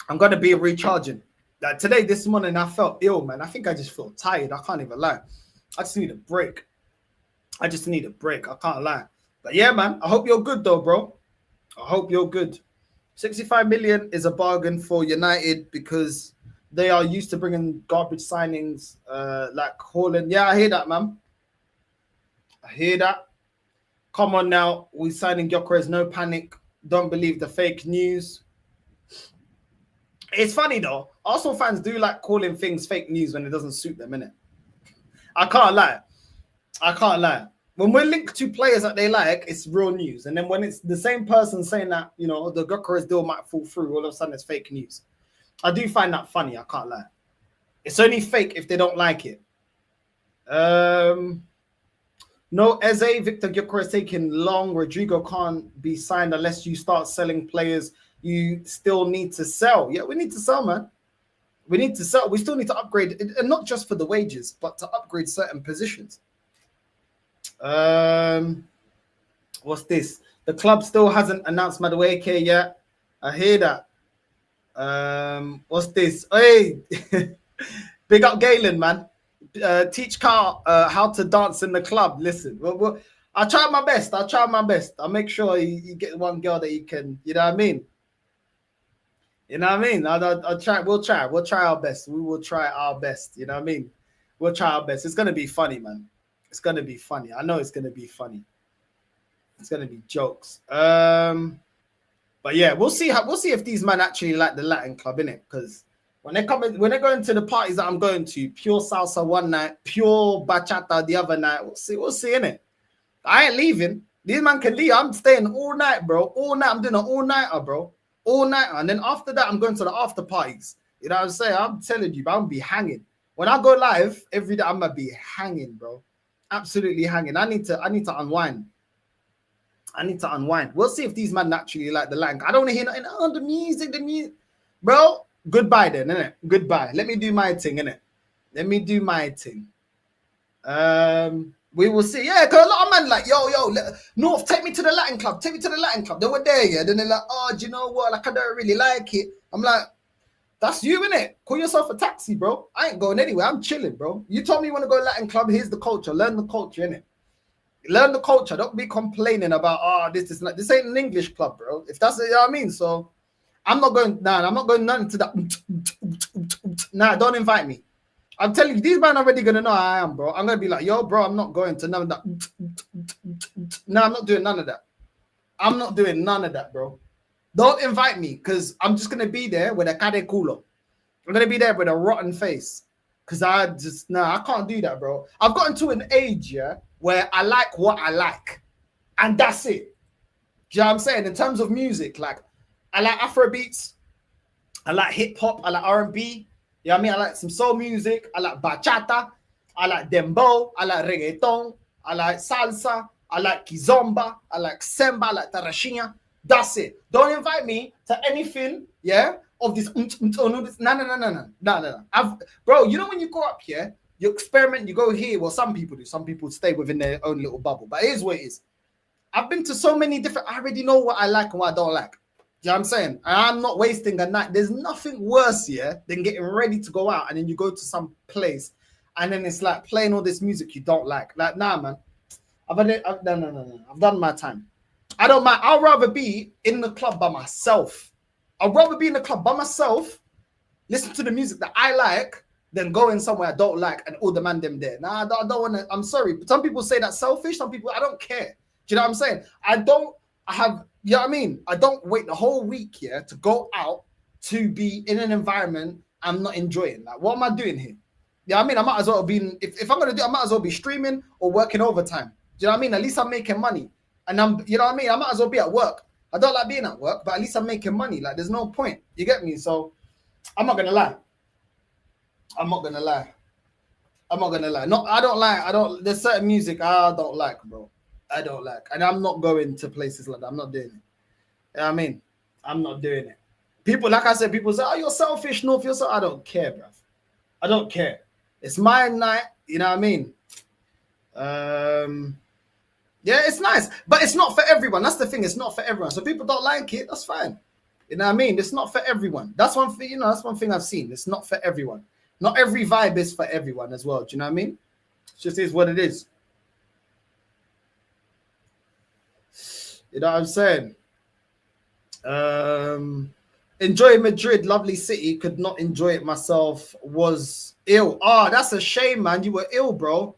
I'm gonna be recharging. Like today, this morning, I felt ill, man. I think I just feel tired. I can't even lie. I just need a break. I just need a break. I can't lie. But yeah, man. I hope you're good, though, bro. I hope you're good. 65 million is a bargain for United because they are used to bringing garbage signings like Haaland. Yeah, I hear that, man. I hear that. Come on now. We signing Gyökeres, no panic. Don't believe the fake news. It's funny, though. Arsenal fans do like calling things fake news when it doesn't suit them, innit? I can't lie. I can't lie. When we're linked to players that they like, it's real news. And then when it's the same person saying that, you know, the Gyökeres deal might fall through, all of a sudden it's fake news. I do find that funny. I can't lie. It's only fake if they don't like it. No, Eze, Victor Gyökeres taking long. Rodrygo can't be signed unless you start selling players you still need to sell. Yeah, we need to sell, man. We need to sell. We still need to upgrade, and not just for the wages, but to upgrade certain positions. What's this? The club still hasn't announced Madueke yet. I hear that. What's this? Hey, big up Galen, man. Teach Carl how to dance in the club. Listen, I'll try my best. I'll make sure you get one girl that you can, you know what I mean? You know what I mean? I'll try. We'll try our best. We will try our best. You know what I mean? We'll try our best. It's going to be funny, man. It's going to be funny. I know it's going to be funny. It's going to be jokes. But yeah, we'll see if these men actually like the Latin club, innit? Because when they're going to the parties that I'm going to, pure salsa one night, pure bachata the other night. We'll see, innit? I ain't leaving. These men can leave. I'm staying all night, bro. All night. I'm doing an all-nighter, bro. All night. And then after that, I'm going to the after parties. You know what I'm saying? I'm telling you, but I'm gonna be hanging. When I go live every day, I'm gonna be hanging, bro. Absolutely hanging. I need to unwind. We'll see if these men naturally like the Latin. I don't want to hear nothing. Oh, the music. Bro, goodbye then, innit? Goodbye. Let me do my thing, innit? Let me do my thing. We will see. Yeah, because a lot of men like, yo, North, take me to the Latin club. Take me to the Latin club. They were there, yeah. Then they're like, oh, do you know what? Like, I don't really like it. I'm like, that's you, innit? Call yourself a taxi, bro. I ain't going anywhere. I'm chilling, bro. You told me you want to go Latin club. Here's the culture. Learn the culture, innit? Learn the culture. Don't be complaining about, this is not. This ain't an English club, bro. If that's, you know what I mean? So I'm not going, I'm not going none to that. Nah, don't invite me. I'm telling you, these men are already going to know how I am, bro. I'm going to be like, yo, bro, I'm not going to none of that. No, I'm not doing none of that. I'm not doing none of that, bro. Don't invite me because I'm just going to be there with a cade culo. I'm going to be there with a rotten face because I can't do that, bro. I've gotten to an age, yeah, where I like what I like. And that's it. Do you know what I'm saying? In terms of music, like, I like Afrobeats. I like hip-hop. I like R&B. You know what I mean? I like some soul music. I like bachata. I like dembow. I like reggaeton. I like salsa. I like kizomba. I like semba. I like tarashinha. That's it. Don't invite me to anything, yeah, of this. No. Bro, you know when you grow up here, you experiment, you go here. Well, some people do. Some people stay within their own little bubble. But here's what it is. I've been to so many different. I already know what I like and what I don't like. You know what I'm saying? And I'm not wasting a night. There's nothing worse, yeah, than getting ready to go out and then you go to some place and then it's like playing all this music you don't like. Like, nah, man. No. I've done my time. I don't mind. I'd rather be in the club by myself. I'd rather be in the club by myself, listen to the music that I like, than go in somewhere I don't like and all the man them there. Nah, I don't want to. I'm sorry. Some people say that's selfish. Some people, I don't care. Do you know what I'm saying? You know what I mean? I don't wait the whole week here to go out to be in an environment I'm not enjoying. Like, what am I doing here? Yeah, I mean, I might as well be, if I'm going to do, I might as well be streaming or working overtime. Do you know what I mean? At least I'm making money. And you know what I mean? I might as well be at work. I don't like being at work, but at least I'm making money. Like, there's no point. You get me? So I'm not going to lie. I'm not gonna lie. No, I don't like. There's certain music I don't like, bro. I don't like, and I'm not going to places like that. I'm not doing it. You know what I mean, I'm not doing it. People, like I said, people say, "Oh, you're selfish, North." You're so. I don't care, bro. I don't care. It's my night. You know what I mean? Yeah, it's nice, but it's not for everyone. That's the thing. It's not for everyone. So people don't like it. That's fine. You know what I mean? It's not for everyone. That's one thing. You know, that's one thing I've seen. It's not for everyone. Not every vibe is for everyone as well. Do you know what I mean? It just is what it is. You know what I'm saying? Enjoy Madrid, lovely city. Could not enjoy it myself. Was ill. Oh, that's a shame, man. You were ill, bro.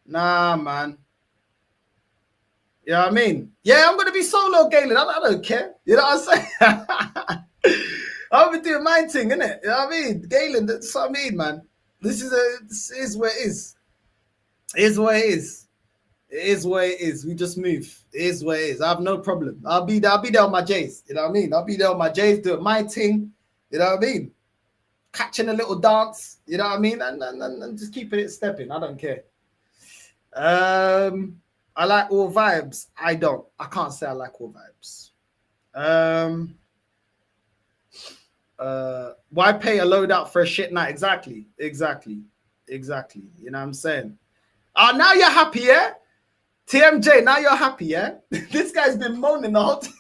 Nah, man. You know what I mean? Yeah, I'm gonna be solo, Galen. I don't care. You know what I'm saying? I'll be doing my thing, innit? You know what I mean? Galen, that's what I mean, man. This is where it is. It is what it is. It is what it is. We just move. It is what it is. I have no problem. I'll be there on my J's. You know what I mean? I'll be there on my J's, doing my thing. You know what I mean? Catching a little dance. You know what I mean? And just keeping it stepping. I don't care. I like all vibes. I don't. I can't say I like all vibes. Why pay a loadout for a shit night? Exactly. You know what I'm saying? Now you're happy, yeah? TMJ, now you're happy, yeah? This guy's been moaning the whole time.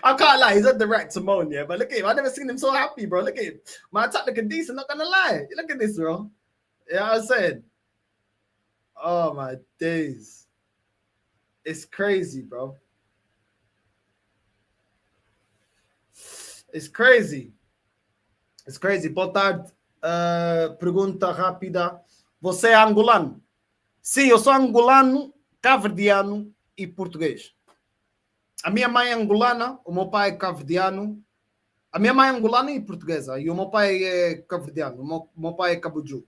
I can't lie, he's on the right to moan, yeah? But look at him. I've never seen him so happy, bro. Look at him. My attack looking decent, not gonna lie. Look at this, bro. You know what I'm saying? Oh my days. It's crazy, bro. It's crazy. It's crazy. Boa tarde. Pergunta rápida. Você é angolano? Sim, eu sou angolano, cabo-verdiano e português. A minha mãe é angolana, o meu pai é cabo-verdiano. A minha mãe é angolana e portuguesa. E o meu pai é cabo-verdiano. O meu pai é cabuju.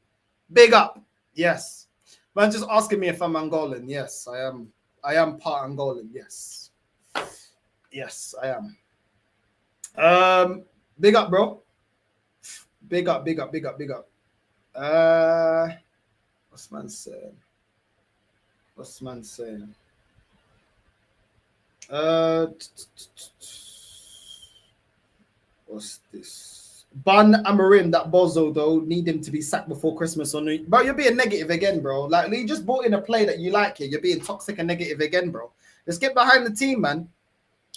Big up. Yes. Man, just asking me if I'm Angolan. Yes, I am. I am part Angolan. Yes. Yes, I am. Big up, bro. Big up. What's man saying? What's this? Ban Amarim, that bozo though, need him to be sacked before Christmas or New. Bro, you're being negative again, bro. Like you just brought in a play that you like here. You're being toxic and negative again, bro. Let's get behind the team, man.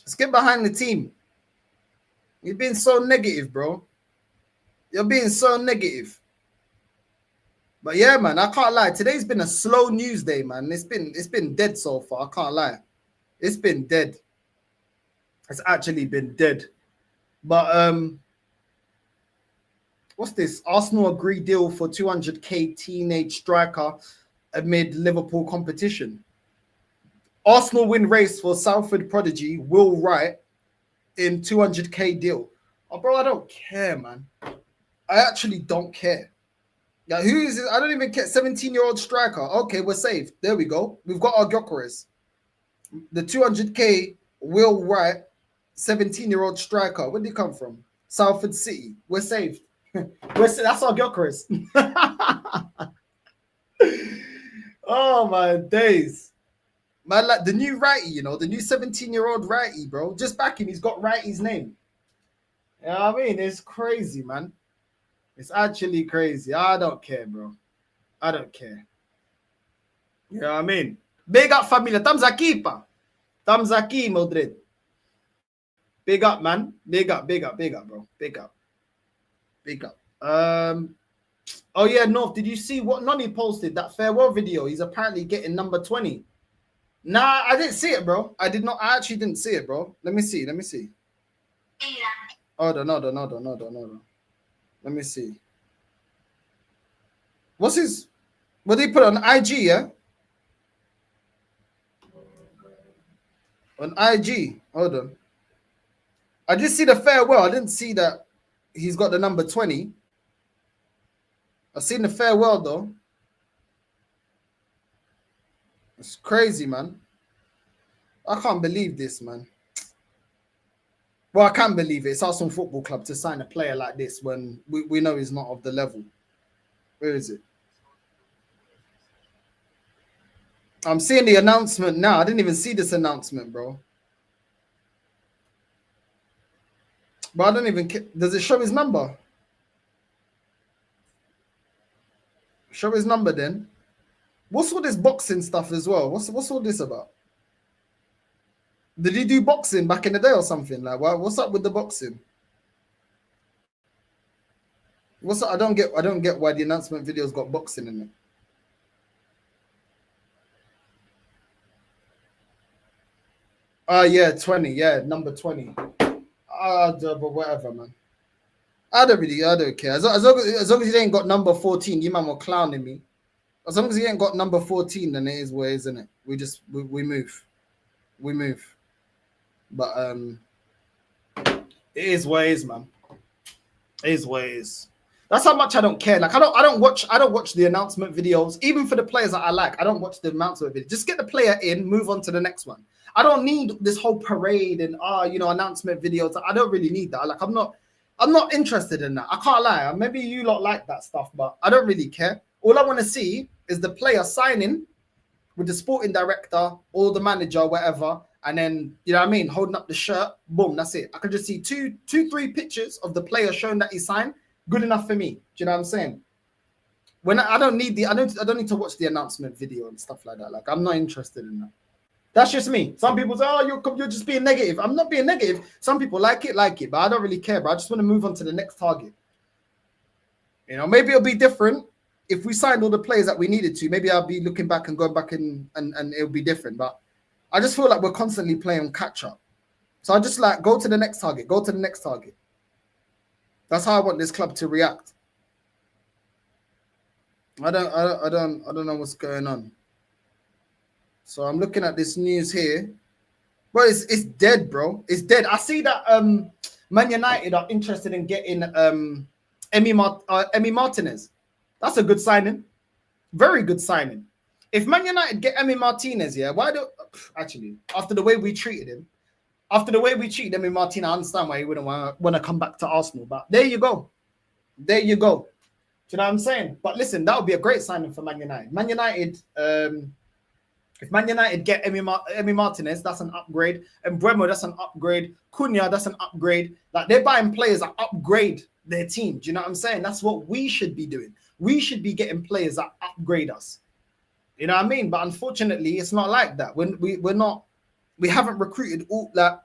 Let's get behind the team. You're being so negative, bro. You're being so negative. But yeah, man, I can't lie. Today's been a slow news day, man. It's been dead so far. I can't lie. It's been dead. It's actually been dead. But what's this? Arsenal agree deal for 200k teenage striker amid Liverpool competition. Arsenal win race for Salford prodigy Will Wright in 200k deal. Oh, bro, I don't care, man. I actually don't care. Yeah, who is it? I don't even care. 17-year-old striker. Okay, we're saved. There we go. We've got our Gyökeres. The 200k Will Wright, 17-year-old striker. Where did he come from? Salford City. We're saved. That's our Gyökeres. Oh my days. Man, like the new righty, you know, the new 17-year-old righty, bro. Just back him, he's got righty's name. You know what I mean? It's crazy, man. It's actually crazy. I don't care, bro. I don't care. You know what I mean? Big up, familia. Estamos aqui, pá. Estamos aqui, Madrid. Big up, man. Big up, bro. Big up. Oh, yeah, North. Did you see what Nonny posted? That farewell video. He's apparently getting number 20. Nah, I didn't see it, bro. I actually didn't see it, bro. Let me see. Hold on. Let me see. What did he put on IG, yeah? On IG. Hold on. I did see the farewell. I didn't see that he's got the number 20. I've seen the farewell, though. It's crazy, man. I can't believe this, man. Well, I can't believe it. It's Arsenal Football Club to sign a player like this when we know he's not of the level. Where is it? I'm seeing the announcement now. I didn't even see this announcement, bro. But I don't even care. Does it show his number? Show his number then. What's all this boxing stuff as well? What's all this about? Did he do boxing back in the day or something? Like, what's up with the boxing? What's up? I don't get why the announcement video's got boxing in it. Yeah, 20. Yeah, number 20. But whatever, man. I don't care. As long as he ain't got number 14, you man were clowning me. As long as he ain't got number 14, then it is what it is, isn't it? We move. We move. But it is what it is, man. It is what it is. That's how much I don't care. Like I don't watch the announcement videos, even for the players that I like. I don't watch the announcement videos. Just get the player in, move on to the next one. I don't need this whole parade and announcement videos. I don't really need that. Like I'm not interested in that. I can't lie. Maybe you lot like that stuff, but I don't really care. All I want to see is the player signing with the sporting director or the manager, whatever, and then holding up the shirt. Boom, that's it. I could just see two, 3 pictures of the player showing that he signed. Good enough for me. Do you know what I'm saying? When I don't need I don't need to watch the announcement video and stuff like that. Like I'm not interested in that. That's just me. Some people say, "Oh, you're just being negative." I'm not being negative. Some people like it, but I don't really care. But I just want to move on to the next target. Maybe it'll be different if we signed all the players that we needed to. Maybe I'll be looking back and going back and it'll be different. But I just feel like we're constantly playing catch up. So I just like go to the next target. Go to the next target. That's how I want this club to react. I don't know what's going on. So I'm looking at this news here. Bro, it's dead, bro. It's dead. I see that Man United are interested in getting Emi Martinez. That's a good signing. Very good signing. If Man United get Emi Martinez, actually, after the way we treated him, Emi Martinez, I understand why he wouldn't want to come back to Arsenal. But there you go. There you go. Do you know what I'm saying? But listen, that would be a great signing for Man United. Man United, if Man United get Emi Martinez, that's an upgrade. And MBEUMO, that's an upgrade. Cunha, that's an upgrade. Like they're buying players that upgrade their team. Do you know what I'm saying? That's what we should be doing. We should be getting players that upgrade us. You know what I mean? But unfortunately, it's not like that. When we haven't recruited all that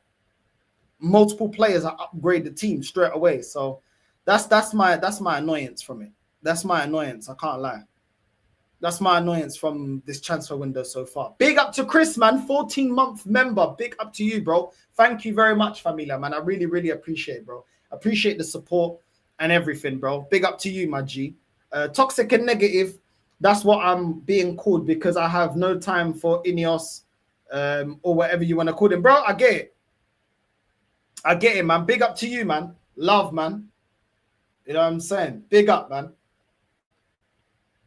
multiple players that upgrade the team straight away. So that's my annoyance from it. That's my annoyance. I can't lie. That's my annoyance from this transfer window so far. Big up to Chris, man. 14-month member. Big up to you, bro. Thank you very much, Familia, man. I really, really appreciate it, bro. Appreciate the support and everything, bro. Big up to you, my G. Toxic and negative. That's what I'm being called because I have no time for Ineos or whatever you want to call him. Bro, I get it. I get it, man. Big up to you, man. Love, man. You know what I'm saying? Big up, man.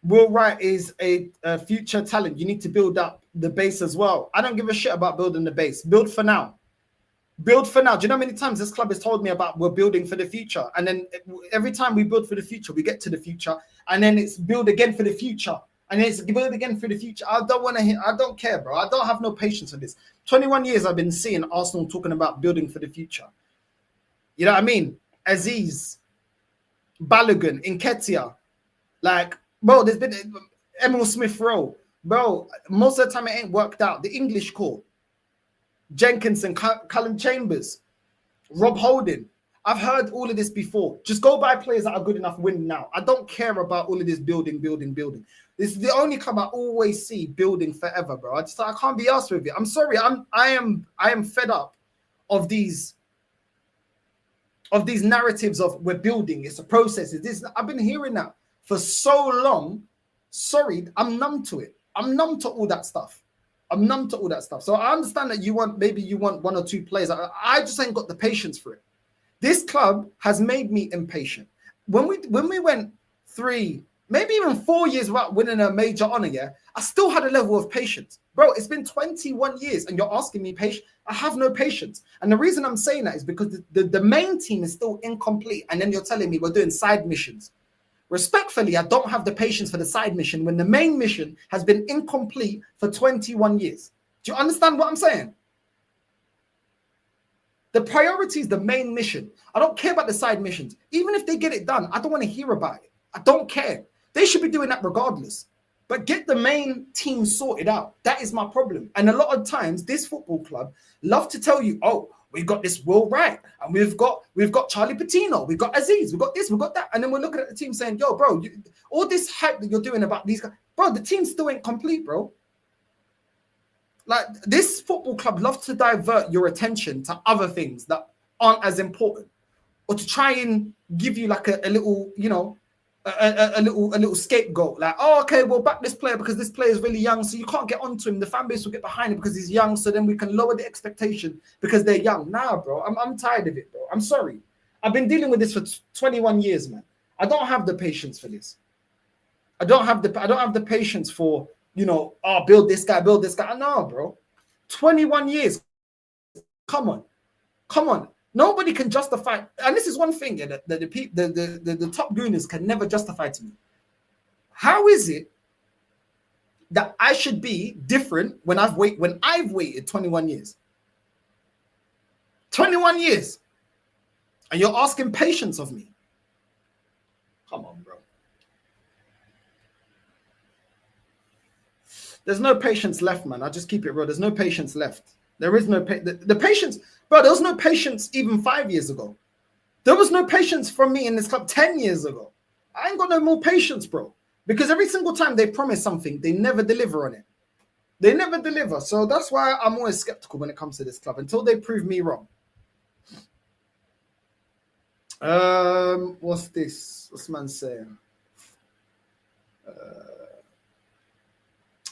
Will Wright is a future talent. You need to build up the base as well. I don't give a shit about building the base. Build for now. Build for now. Do you know how many times this club has told me about we're building for the future? And then every time we build for the future, we get to the future. And then it's build again for the future. And then it's build again for the future. I don't want to hear. I don't care, bro. I don't have no patience for this. 21 years I've been seeing Arsenal talking about building for the future. You know what I mean? Aziz, Balogun, Nketiah. Like, bro, there's been Emil Smith-Rowe. Bro, most of the time it ain't worked out. The English core. Jenkinson, Callum Chambers, Rob Holding. I've heard all of this before. Just go buy players that are good enough win now. I don't care about all of this building. This is the only club I always see building forever, bro. I can't be asked with it. I'm sorry. I am fed up of these narratives of we're building. It's a process. I've been hearing that for so long. Sorry, I'm numb to it. I'm numb to all that stuff. So I understand that maybe you want one or two players. I just ain't got the patience for it. This club has made me impatient. When we went 3, maybe even 4 years without winning a major honor, I still had a level of patience. Bro, it's been 21 years and you're asking me patience. I have no patience. And the reason I'm saying that is because the main team is still incomplete. And then you're telling me we're doing side missions. Respectfully, I don't have the patience for the side mission when the main mission has been incomplete for 21 years. Do you understand what I'm saying? The priority is the main mission. I don't care about the side missions. Even if they get it done, I don't want to hear about it. I don't care. They should be doing that regardless. But get the main team sorted out. That is my problem. And a lot of times, this football club love to tell you, oh, we got this Will Wright, and we've got Charlie Patino, we've got Aziz, we've got this, we've got that. And then we're looking at the team saying, yo, bro, all this hype that you're doing about these guys, bro, the team still ain't complete, bro. Like, this football club loves to divert your attention to other things that aren't as important, or to try and give you like a little, you know, a little scapegoat, like, oh, okay, we'll back this player because this player is really young, so you can't get onto him. The fan base will get behind him because he's young, so then we can lower the expectation because they're young. Nah, bro, I'm tired of it, bro. I'm sorry. I've been dealing with this for 21 years, man. I don't have the patience for this. I don't have the patience for, you know, oh, build this guy. No, bro. 21 years. Come on. Nobody can justify, and this is one thing that the top gooners can never justify to me. How is it that I should be different when I've waited 21 years? 21 years. And you're asking patience of me. Come on, bro. There's no patience left, man. I just keep it real. There's no patience left. There is no the patience, bro. There was no patience even 5 years ago. There was no patience from me in this club 10 years ago. I ain't got no more patience, bro. Because every single time they promise something, they never deliver on it. They never deliver. So that's why I'm always skeptical when it comes to this club until they prove me wrong. What's this? What's man saying?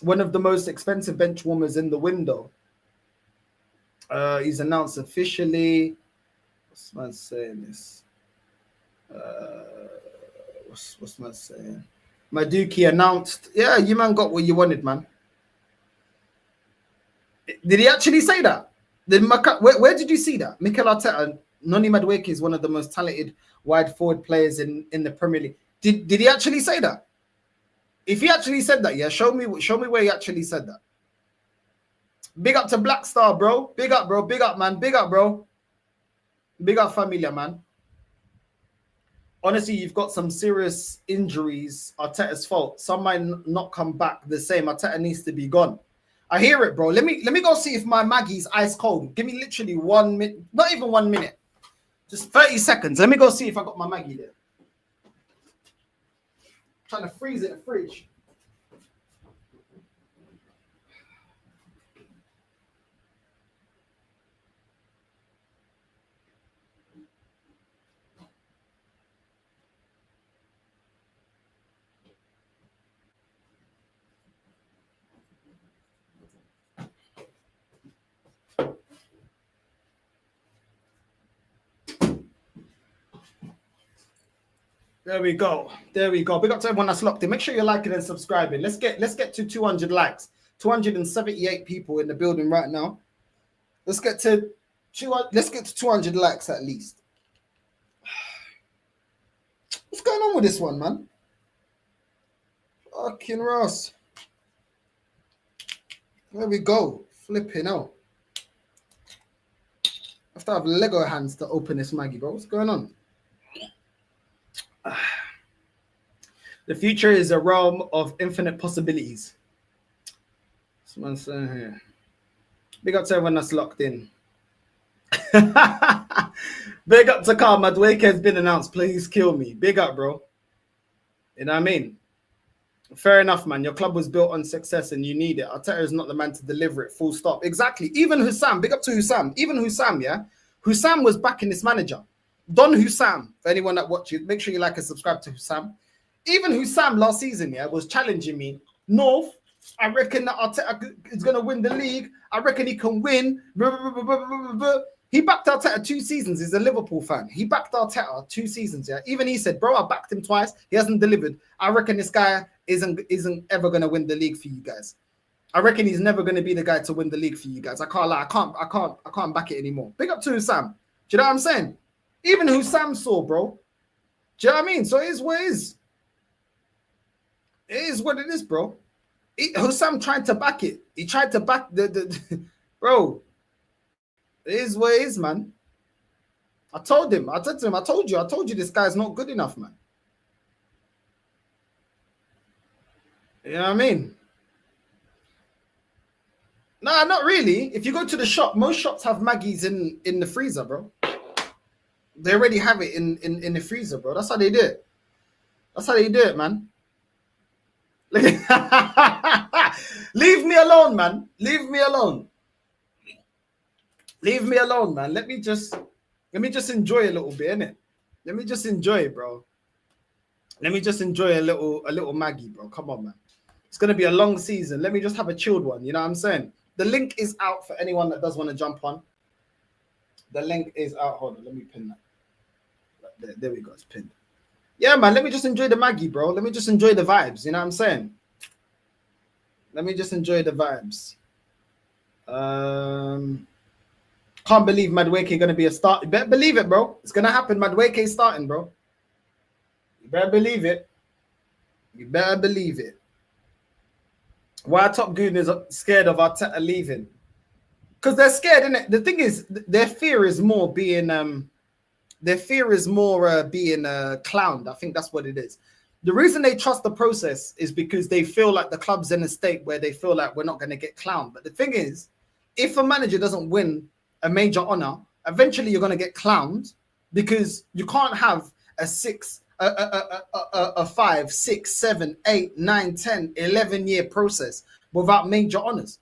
One of the most expensive bench warmers in the window. He's announced officially. What's man saying this? What's man saying? Maduki announced. Yeah, you man got what you wanted, man. Did he actually say that? Where did you see that? Mikel Arteta, Noni Madueke is one of the most talented wide forward players in the Premier League. Did he actually say that? If he actually said that, yeah, show me where he actually said that. Big up to Black Star, bro. Big up, bro. Big up, man. Big up, bro. Big up, familia, man. Honestly, you've got some serious injuries. Arteta's fault. Some might not come back the same. Arteta needs to be gone. I hear it, bro. Let me go see if my Maggie's ice cold. Give me literally 1 minute. Not even 1 minute. Just 30 seconds. Let me go see if I got my Maggie there. Trying to freeze it in the fridge. There we go. There we go. Big up to everyone that's locked in. Make sure you're liking and subscribing. Let's get to 200 likes. 278 people in the building right now. Let's get to 200 likes at least. What's going on with this one, man? Fucking Ross. There we go. Flipping out. I have to have Lego hands to open this Maggie, bro. What's going on? The future is a realm of infinite possibilities. Someone saying here. Big up to everyone that's locked in. Big up to Carl. Madueke has been announced. Please kill me. Big up, bro. You know what I mean? Fair enough, man. Your club was built on success and you need it. Arteta is not the man to deliver it. Full stop. Exactly. Even Hussam. Big up to Hussam. Even Hussam, yeah? Hussam was backing this manager. Don Hussam, for anyone that watches, make sure you like and subscribe to Hussam. Even Hussam last season, yeah, was challenging me. North, I reckon that Arteta is going to win the league. I reckon he can win. He backed Arteta 2 seasons. He's a Liverpool fan. He backed Arteta 2 seasons, yeah. Even he said, bro, I backed him twice. He hasn't delivered. I reckon this guy isn't ever going to win the league for you guys. I reckon he's never going to be the guy to win the league for you guys. I can't lie. I can't back it anymore. Big up to Hussam. Do you know what I'm saying? Even Hussam saw, bro. Do you know what I mean? So it is what it is. It is what it is, bro. Hussam tried to back it. He tried to back the bro. It is what it is, man. I told him. I said to him, I told you this guy's not good enough, man. You know what I mean? Nah, not really. If you go to the shop, most shops have Maggies in the freezer, bro. They already have it in the freezer, bro. That's how they do it. That's how they do it, man. Leave me alone, man. Leave me alone. Leave me alone, man. Let me just enjoy a little bit, innit? Let me just enjoy it, bro. Let me just enjoy a little Maggie, bro. Come on, man. It's gonna be a long season. Let me just have a chilled one. You know what I'm saying? The link is out for anyone that does want to jump on. The link is out. Hold on, let me pin that. There we go. It's pinned. Yeah, man. Let me just enjoy the Maggie, bro. Let me just enjoy the vibes. You know what I'm saying? Let me just enjoy the vibes. Can't believe Madueke gonna be a start. You better believe it, bro. It's gonna happen. Madueke starting, bro. You better believe it. You better believe it. Why Top Goon is scared of Arteta leaving? Because they're scared, innit? The thing is, their fear is more being clowned. I think that's what it is. The reason they trust the process is because they feel like the club's in a state where they feel like we're not going to get clowned. But the thing is, if a manager doesn't win a major honor, eventually you're going to get clowned because you can't have a 5, 6, 7, 8, 9, 10, 11-year process without major honors.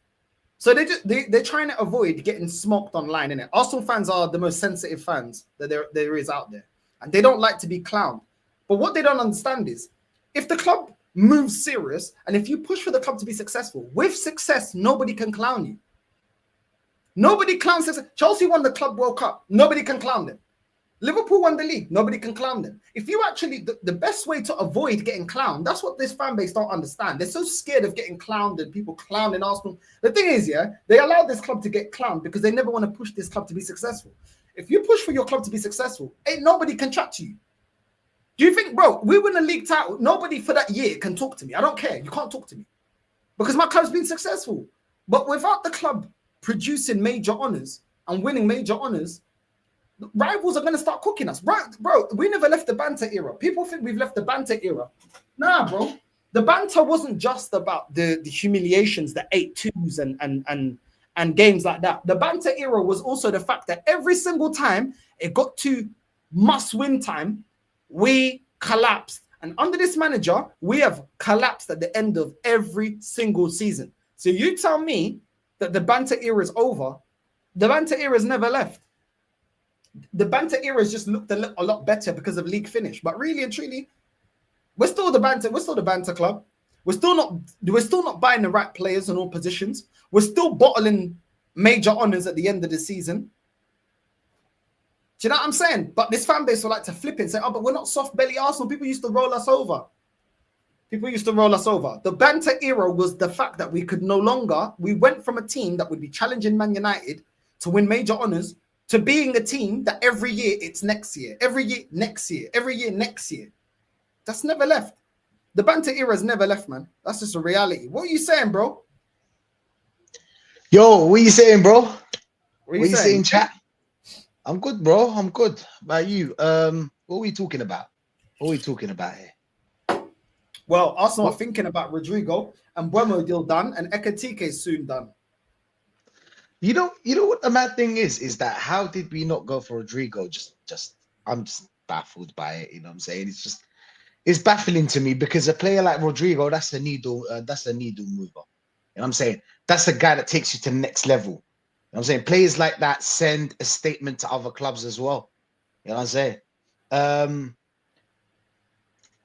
So they're trying to avoid getting smoked online, innit? Arsenal fans are the most sensitive fans that there is out there. And they don't like to be clowned. But what they don't understand is, if the club moves serious, and if you push for the club to be successful, with success, nobody can clown you. Nobody clowns success. Chelsea won the Club World Cup. Nobody can clown them. Liverpool won the league. Nobody can clown them. If you actually, the best way to avoid getting clowned, that's what this fan base don't understand. They're so scared of getting clowned and people clowning Arsenal. The thing is, yeah, they allow this club to get clowned because they never want to push this club to be successful. If you push for your club to be successful, ain't nobody can chat to you. Do you think, bro, we win a league title, nobody for that year can talk to me. I don't care. You can't talk to me because my club's been successful. But without the club producing major honors and winning major honors, rivals are going to start cooking us. Right, bro, we never left the banter era. People think we've left the banter era. Nah, bro. The banter wasn't just about the humiliations, the 8-2s and games like that. The banter era was also the fact that every single time it got to must-win time, we collapsed. And under this manager, we have collapsed at the end of every single season. So you tell me that the banter era is over. The banter era has never left. The banter era has just looked a lot better because of league finish. But really and truly, we're still the banter club. We're still not buying the right players in all positions. We're still bottling major honors at the end of the season. Do you know what I'm saying? But this fan base will like to flip it and say, oh, but we're not soft belly Arsenal. People used to roll us over. The banter era was the fact that we went from a team that would be challenging Man United to win major honors to being a team that every year it's next year, every year next year, every year next year. That's never left. The banter era has never left, man. That's just a reality. What are you saying, bro? Yo, what are you saying, bro? What are you saying, chat? I'm good, bro. I'm good. About you? What are we talking about? What are we talking about here? Well, Arsenal are thinking about RODRYGO and MBEUMO deal done, and EKITIKE is soon done. You know what the mad thing is that how did we not go for RODRYGO? I'm just baffled by it. You know what I'm saying? It's baffling to me because a player like RODRYGO, that's a needle mover. You know what I'm saying? That's a guy that takes you to the next level. You know what I'm saying? Players like that send a statement to other clubs as well. You know what I'm saying?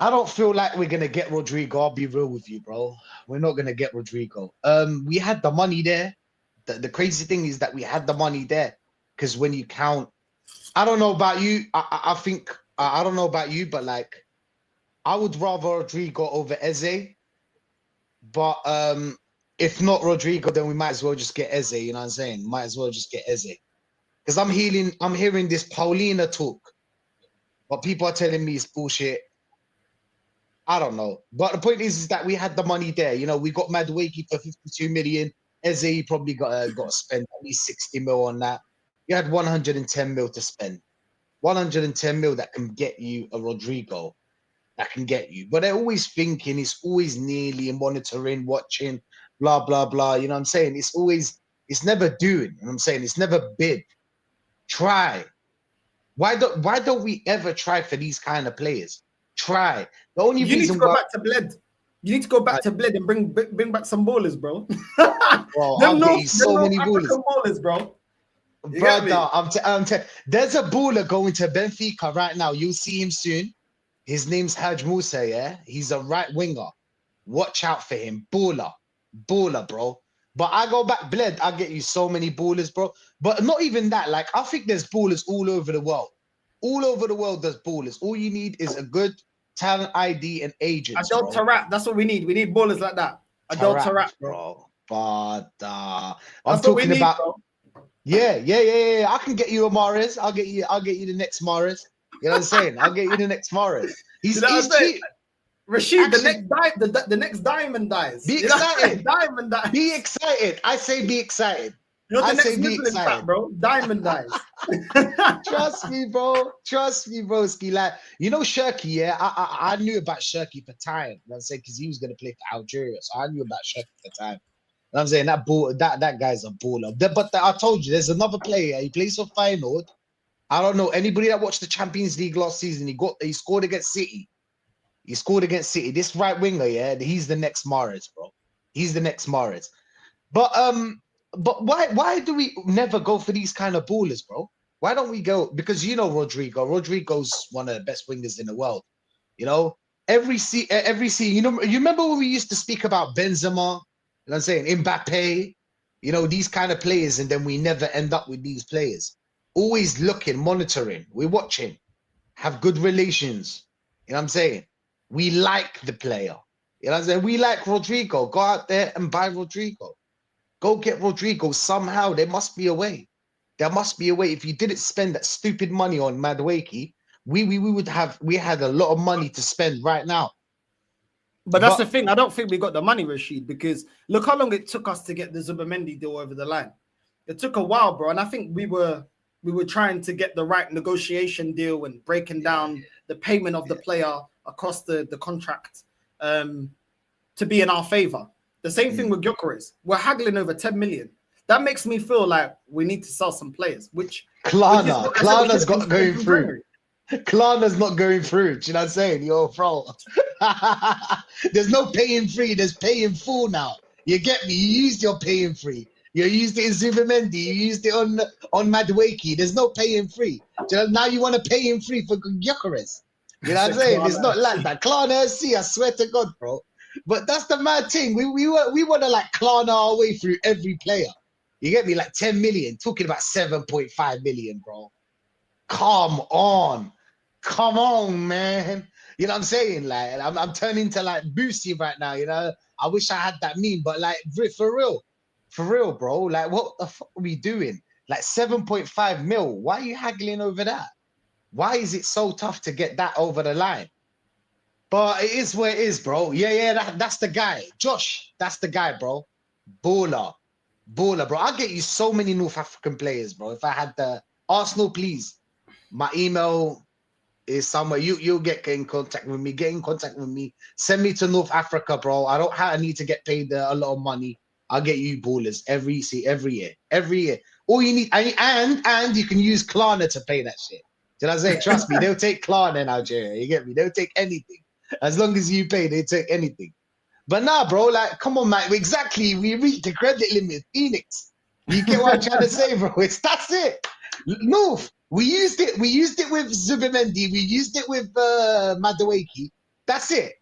I don't feel like we're gonna get RODRYGO. I'll be real with you, bro. We're not gonna get RODRYGO. We had the money there. The crazy thing is that we had the money there because when you count, I don't know about you. I think I don't know about you, but like I would rather RODRYGO over Eze. But if not RODRYGO, then we might as well just get Eze. You know what I'm saying? Might as well just get Eze because I'm hearing this Paulina talk, but people are telling me it's bullshit. I don't know. But the point is that we had the money there. You know, we got Madueke for 52 million. Eze probably got to spend at least 60 mil on that. You had 110 mil to spend. 110 mil that can get you a Rodrygo. That can get you. But they're always thinking, it's always nearly monitoring, watching, blah, blah, blah. You know what I'm saying? It's never doing. You know what I'm saying? It's never bid. Try. Why don't we ever try for these kind of players? Try. The only You need reason to go why back to Bled. You need to go back to Bled and bring back some ballers, bro. bro, I'll get you so many ballers. Ballers, bro. Brother, there's a baller going to Benfica right now. You'll see him soon. His name's Haj Musa, yeah? He's a right winger. Watch out for him. Baller, bro. But I go back, Bled, I'll get you so many ballers, bro. But not even that. Like, I think there's ballers all over the world. All over the world, there's ballers. All you need is a good talent ID and agents, Adel Tarat, that's what we need. We need ballers like that. Adel Tarat, bro. But I'm that's talking need, about... bro. Yeah. I can get you a Mahrez. I'll get you the next Mahrez. You know what I'm saying? I'll get you the next Mahrez. He's cheap. Rashid, Actually, the next diamond dies. Be excited. Diamond dies. Be excited. I say be excited. You're the I next say be Muslim excited, bro. Diamond dies. Trust me, bro. Trust me, broski. Like, you know, Shirky, yeah? I knew about Shirky for time. You know what I'm saying? Because he was going to play for Algeria. So I knew about Shirky for time. You know what I'm saying? That guy's a baller. But I told you, there's another player. He plays for Feyenoord. I don't know. Anybody that watched the Champions League last season, he scored against City. He scored against City. This right winger, yeah, he's the next Mahrez, bro. He's the next Mahrez. But why do we never go for these kind of ballers, bro? Why don't we go? Because you know Rodrygo. Rodrygo's one of the best wingers in the world. You know, every season, you know, you remember when we used to speak about Benzema, you know what I'm saying, Mbappe, you know, these kind of players, and then we never end up with these players. Always looking, monitoring, we're watching, have good relations. You know what I'm saying? We like the player. You know what I'm saying? We like Rodrygo. Go out there and buy Rodrygo. Go get Rodrygo somehow. There must be a way. There must be a way. If you didn't spend that stupid money on Madueke, we had a lot of money to spend right now. But that's the thing. I don't think we got the money, Rashid, because look how long it took us to get the Zubimendi deal over the line. It took a while, bro. And I think we were trying to get the right negotiation deal and breaking down the payment of the player across the contract to be in our favor. The same thing with Gyökeres. We're haggling over 10 million. That makes me feel like we need to sell some players, which Klarna's got going through. Klarna's not going through. Do you know what I'm saying? Yo, bro. There's no paying free. There's paying full now. You get me? You used your paying free. You used it in Zubimendi. You used it on Madueke. There's no paying free. Do you know, now you want to pay him free for Gyökeres. You know what I'm saying? It's not like that. Klarna, I swear to God, bro. But that's the mad thing. We want to like Klarna our way through every player. You get me? Like 10 million. Talking about 7.5 million, bro. Come on, man. You know what I'm saying? Like I'm turning to like Boosie right now. You know, I wish I had that meme, but like for real, bro. Like what the fuck are we doing? Like 7.5 mil. Why are you haggling over that? Why is it so tough to get that over the line? But it is where it is, bro. Yeah, that's the guy. Josh, that's the guy, bro. Baller, bro. I'll get you so many North African players, bro. If I had the Arsenal, please. My email is somewhere. You'll get in contact with me. Get in contact with me. Send me to North Africa, bro. I need to get paid a lot of money. I'll get you ballers every year. All you need, and you can use Klarna to pay that shit. Did I say? Trust me, they'll take Klarna in Algeria. You get me? They'll take anything. As long as you pay, they take anything. But nah, bro, like, come on, man. Exactly. We reached the credit limit. Phoenix. You get what I'm trying to say, bro? That's it. North. We used it with Zubimendi. We used it with Madueke. That's it.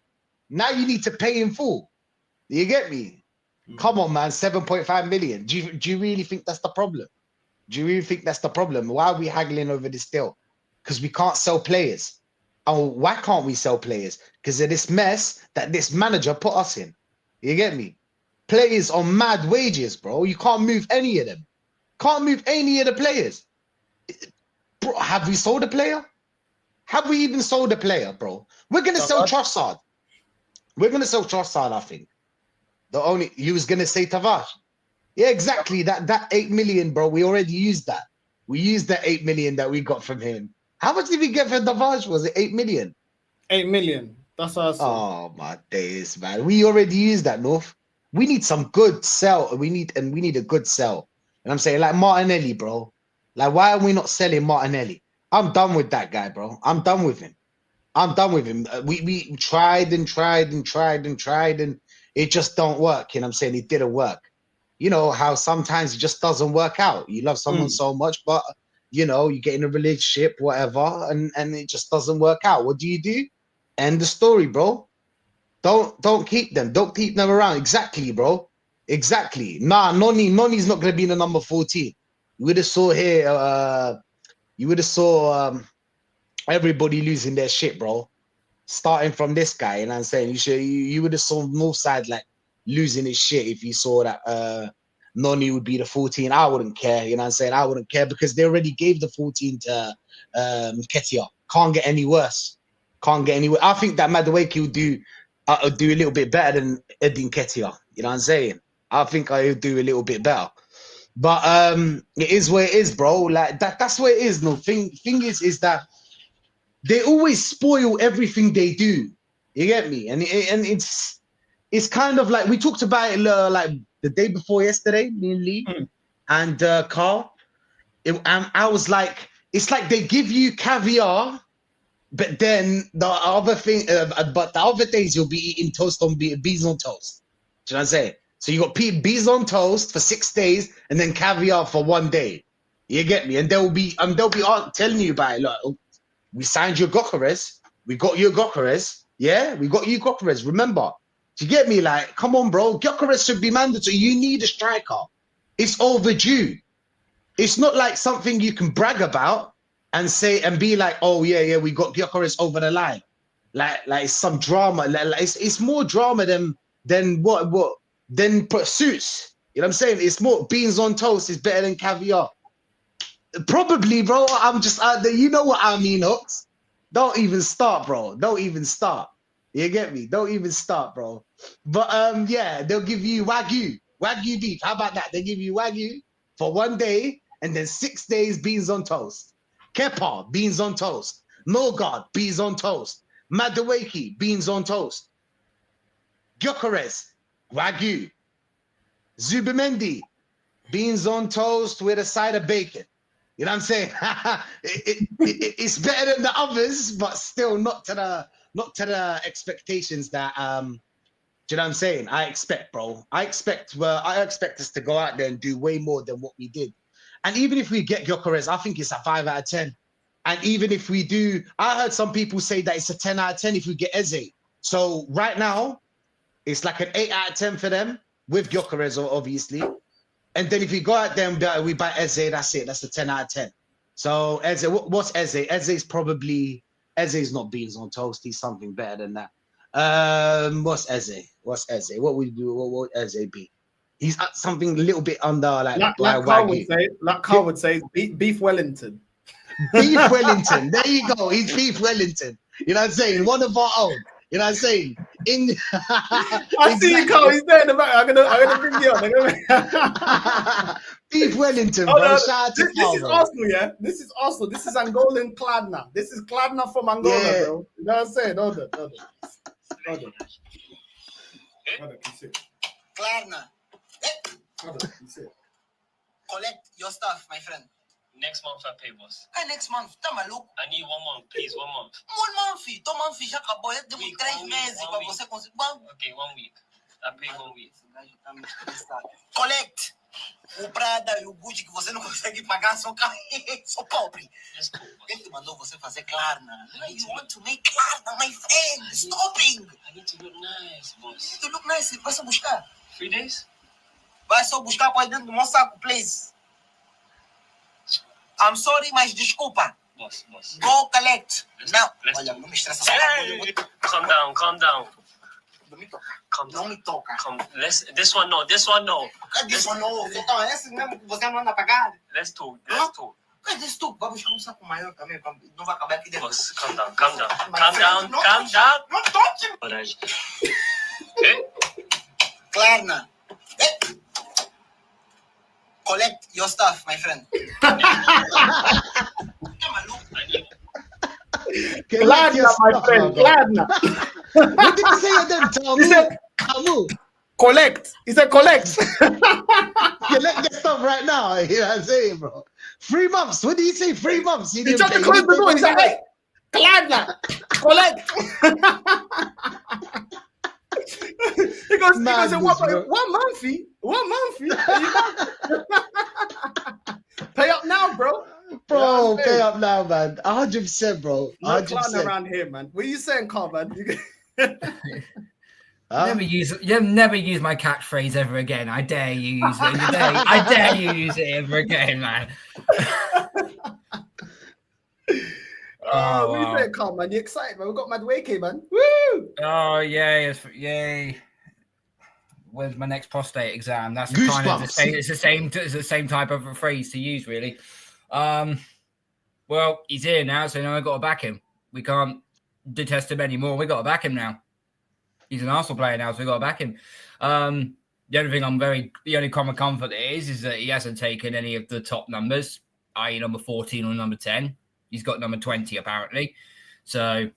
Now you need to pay in full. You get me? Come on, man. 7.5 million. Do you really think that's the problem? Do you really think that's the problem? Why are we haggling over this deal? Because we can't sell players. Oh, why can't we sell players? Because of this mess that this manager put us in. You get me? Players on mad wages, bro. You can't move any of them. Can't move any of the players. Bro, have we sold a player? Have we even sold a player, bro? We're going to sell Trossard. We're gonna sell Trossard, I think. You was gonna say Tavares. Yeah, exactly. That 8 million, bro. We already used that. We used that 8 million that we got from him. How much did we get for Tavares? Was it 8 million? 8 million. That's what I said. Oh my days, man. We already used that, North. We need some good sell. We need a good sell. And I'm saying, like Martinelli, bro. Like, why are we not selling Martinelli? I'm done with that guy, bro. I'm done with him. I'm done with him. We tried and tried and tried and tried, and it just don't work. You know what I'm saying? It didn't work. You know how sometimes it just doesn't work out. You love someone so much, but you know, you get in a relationship, whatever, and it just doesn't work out. What do? End the story, bro. Don't keep them. Don't keep them around. Exactly, bro. Exactly. Nah, Noni's not gonna be in the number 14. You would have saw here. You would have saw everybody losing their shit, bro. Starting from this guy, and I'm saying you would have saw Northside like losing his shit if you saw that Noni would be the 14. I wouldn't care, you know what I'm saying? I wouldn't care because they already gave the 14 to Ketia. Can't get any worse. Can't get any worse. I think that Madueke will do a little bit better than Edin Ketia. You know what I'm saying? I think I'll do a little bit better. But it is where it is, bro. Like that's where it is. No thing is that they always spoil everything they do. You get me? And it's kind of like we talked about it like the day before yesterday, me and Lee and Carl. I was like, it's like they give you caviar, but then the other thing, but the other days you'll be eating toast on bees on toast. Do you know what I'm saying? So you got bees on toast for 6 days and then caviar for 1 day. You get me? And they'll be telling you about it. Like, we signed your Gokares. We got your Gokares. Yeah, we got you Gokares. Remember? Do you get me? Like, come on, bro. Gokares should be mandatory. You need a striker. It's overdue. It's not like something you can brag about and say and be like, oh yeah, we got Gokares over the line. Like it's some drama. Like it's more drama than pursuits. You know what I'm saying? It's more beans on toast is better than caviar. Probably, bro. I'm just out there. You know what I mean, Hooks? Don't even start, bro. Don't even start. You get me? Don't even start, bro. But yeah, they'll give you Wagyu beef. How about that? They give you Wagyu for 1 day and then 6 days beans on toast. Kepa, beans on toast. Norgard, beans on toast. Madueke, beans on toast. Gyökeres, Wagyu. Zubimendi, beans on toast with a side of bacon. You know what I'm saying? It's better than the others, but still not to the expectations that do you know what I'm saying? I expect, bro. I expect us to go out there and do way more than what we did. And even if we get Gyökeres, I think it's a 5 out of 10. And even if we do, I heard some people say that it's a 10 out of 10 if we get Eze. So right now, it's like an 8 out of 10 for them with Gyökeres, obviously. And then if we go out there and we buy Eze, that's it. That's a 10 out of 10. So Eze, what's Eze? Eze's not beans on toast. He's something better than that. What's Eze? What would do? What would Eze be? He's something a little bit under like Carl would say beef Wellington. Beef Wellington. There you go. He's beef Wellington. You know what I'm saying? One of our own. You know what I'm saying? I see you, Carl. He's there in the back. I'm gonna bring you on. Beef Wellington, bro. Shout out to this is Arsenal, yeah. This is Arsenal. This is Angolan Kladna. This is Kladna from Angola, bro. You know what I'm saying? Hold on. Klarna. Collect your stuff, my friend. Next month I pay, boss. Next month, tama look. I need 1 month, please, 1 month. 1 month, 2 months, já acabou. Temos 3 meses para você conseguir. Okay, 1 week. I pay 1 week. Collect. O Prada e o Gucci que você não consegue pagar são pobre. Quem te mandou você fazer Klarna? You want to make Klarna, my friend? Stopping. I need to look nice, boss. You need to look nice. Vai só buscar. 3 days? Vai só buscar para dentro do meu saco, please. I'm sorry, mas desculpa. Boss. Go collect. Now. Olha, não me estressa. Calm down. Não me toca. Não me toca. This one no. This one no. Então, esse mesmo que você manda pagar. Let's talk. This talk. Vamos buscar um saco maior também. Não vai acabar aqui dentro. Boss, calm down. Calm down. Don't touch him. Klarna. Collect your stuff, my friend. Gladna, my friend. Gladna. What did he say then, Tamu? He said, Tamu. collect. He said, collect. Collect your stuff right now. You know what I'm saying, bro? 3 months. What did he say? 3 months. He tried to close the door. He said, hey, Gladna, collect. He goes, one month fee? Pay up now, bro. Bro, pay up now, man. 100%, bro. 100%. Around here, man. What are you saying, Carl, man? Never use my catchphrase ever again. I dare you use it. I dare you use it ever again, man. What are you saying, Carl, man? You excited, man? We got Madueke, man. Woo! Oh, yay. Yay. When's my next prostate exam? That's kind of it's the same type of a phrase to use, really. Well, he's here now, so now I got to back him. We can't detest him anymore. We got to back him now. He's an Arsenal player now, so we got to back him. The only common comfort is that he hasn't taken any of the top numbers, i.e. number 14 or number 10. He's got number 20 apparently. So,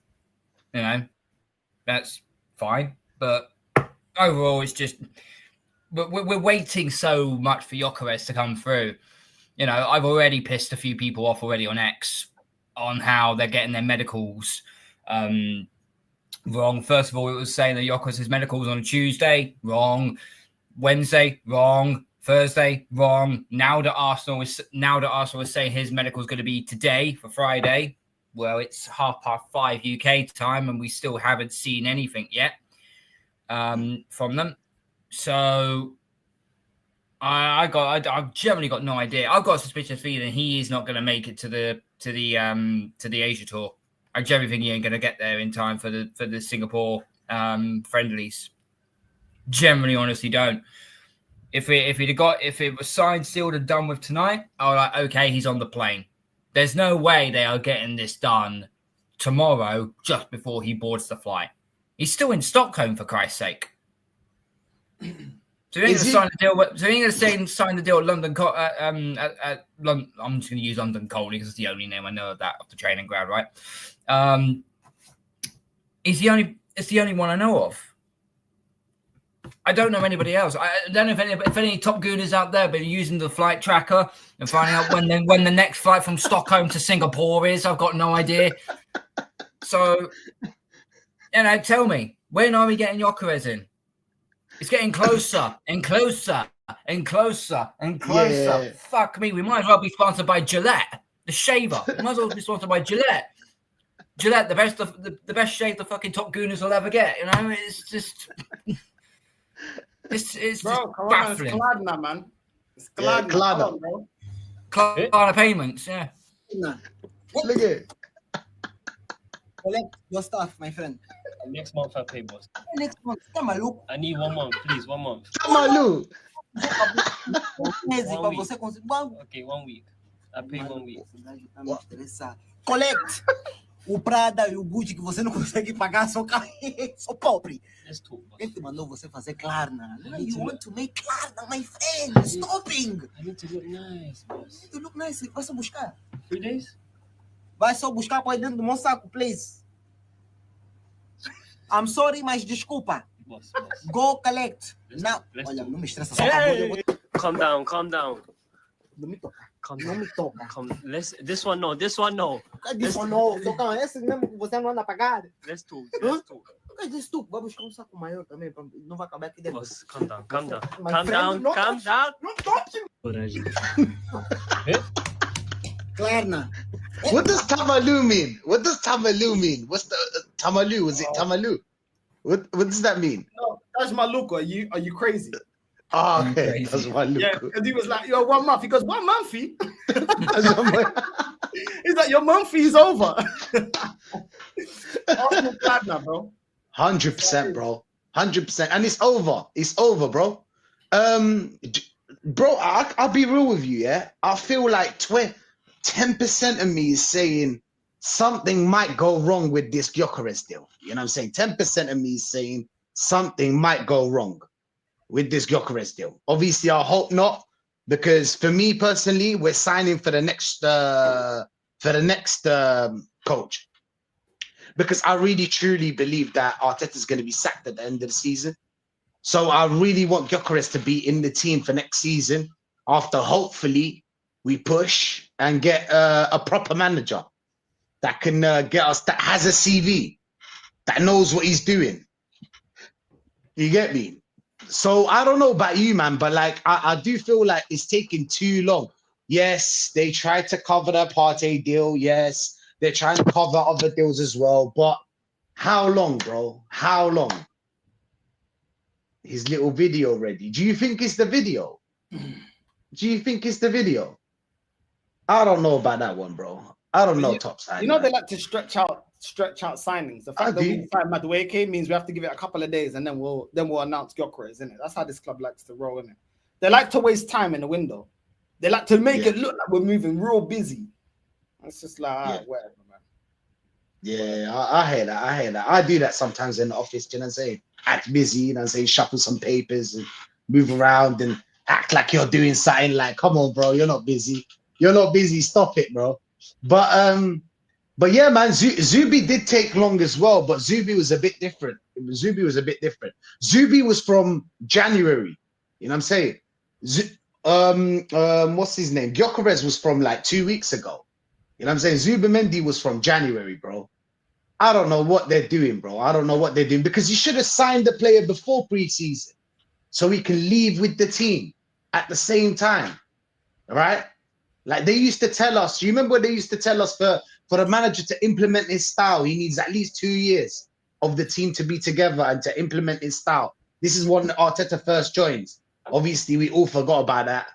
that's fine. But overall, it's just we're waiting so much for Gyökeres to come through. I've already pissed a few people off already on X on how they're getting their medicals wrong. First of all, it was saying that Gyökeres' medicals on a Tuesday, wrong. Wednesday, wrong. Thursday, wrong. Now that Arsenal is saying his medical is going to be today for Friday. Well, it's 5:30 UK time, and we still haven't seen anything yet from them. So I've generally got no idea. I've got a suspicious feeling he is not going to make it to the Asia tour. I generally think he ain't going to get there in time for the Singapore friendlies. Generally, honestly, don't. If it was signed, sealed, and done with tonight, I was like, okay, he's on the plane. There's no way they are getting this done tomorrow just before he boards the flight. He's still in Stockholm, for Christ's sake. So he ain't going to sign the deal at London. I'm just going to use London Colney because it's the only name I know of that off the training ground, right? It's the only one I know of. I don't know anybody else. I don't know if any Top Gooners out there been using the flight tracker and finding out when the next flight from Stockholm to Singapore is. I've got no idea. So, tell me, when are we getting Gyökeres in? It's getting closer and closer and closer and closer. Yeah. Fuck me, we might as well be sponsored by Gillette, the shaver. We might as well be sponsored by Gillette. Gillette, the best shave the fucking Top Gooners will ever get. It's just. It's bro, just baffling. It's Klarna, man. It's Klarna. Bro. Klarna payments, yeah. Look at it. Collect your stuff, my friend. Next month I pay, boss. Next month, Tamalu. I need 1 month, please. 1 month. Tamalu. Okay, 1 week. I pay 1 week. Collect. O Prada e o Gucci que você não consegue pagar são pobre. Quem te mandou você fazer Klarna? You want to make Klarna, my friend. Stopping. I need to look nice, boss. You need to look nice. Vai só buscar. 3 days? Vai só buscar para dentro do meu saco, please. I'm sorry, mas desculpa. Boss. Go collect. Now. Olha, não me estressa. Calm down. Não me toca. This one no. This one no. Esse mesmo você não anda a pagar. Let's talk. Diz tu, vai buscar um saco maior também, não vai acabar aqui dentro. Boss, calm down. Não toque. Klarna. What does Tamalu mean? What's the Tamalu? Was it Tamalu? What does that mean? No, that's Maluko. Are you crazy? Oh, okay. That's Maluko. Yeah, because he was like, yo, 1 month. He goes, 1 month fee? He's like, your month fee is over. Arsenal Klarna, bro. 100%, bro. 100%. And it's over, bro. Bro, I'll be real with you, yeah? I feel like 10% of me is saying something might go wrong with this Gyökeres deal. You know what I'm saying? 10% of me is saying something might go wrong with this Gyökeres deal. Obviously, I hope not, because for me personally, we're signing for the next coach. Because I really truly believe that Arteta is going to be sacked at the end of the season. So I really want Gyökeres to be in the team for next season, after hopefully we push and get a proper manager that can get us, that has a CV, that knows what he's doing. You get me? So I don't know about you, man, but like I do feel like it's taking too long. Yes, they tried to cover the Partey deal. Yes, they're trying to cover other deals as well. But how long, bro? How long? His little video ready. Do you think it's the video? Do you think it's the video? I don't know about that one, bro. I don't know, top side. You know, they like to stretch out signings. The fact that we sign Madueke means we have to give it a couple of days and then we'll announce Gyökeres, isn't it? That's how this club likes to roll, isn't it? They like to waste time in the window. They like to make it look like we're moving real busy. It's just like, whatever, man. Yeah, I hear that. I hear that. I do that sometimes in the office, you know what I'm saying? Act busy, you know what I'm saying? Shuffle some papers and move around and act like you're doing something. Like, come on, bro, you're not busy. You're not busy. Stop it, bro. But yeah, man, Zubi did take long as well, but Zubi was a bit different. Zubi was a bit different. Zubi was from January. You know what I'm saying? What's his name? Gyökeres was from like 2 weeks ago. You know what I'm saying? Zubimendi was from January, bro. I don't know what they're doing, bro. I don't know what they're doing, because you should have signed the player before preseason so he can leave with the team at the same time. All right? Like they used to tell us, you remember they used to tell us for the manager to implement his style, he needs at least 2 years of the team to be together and to implement his style. This is when Arteta first joins. Obviously, we all forgot about that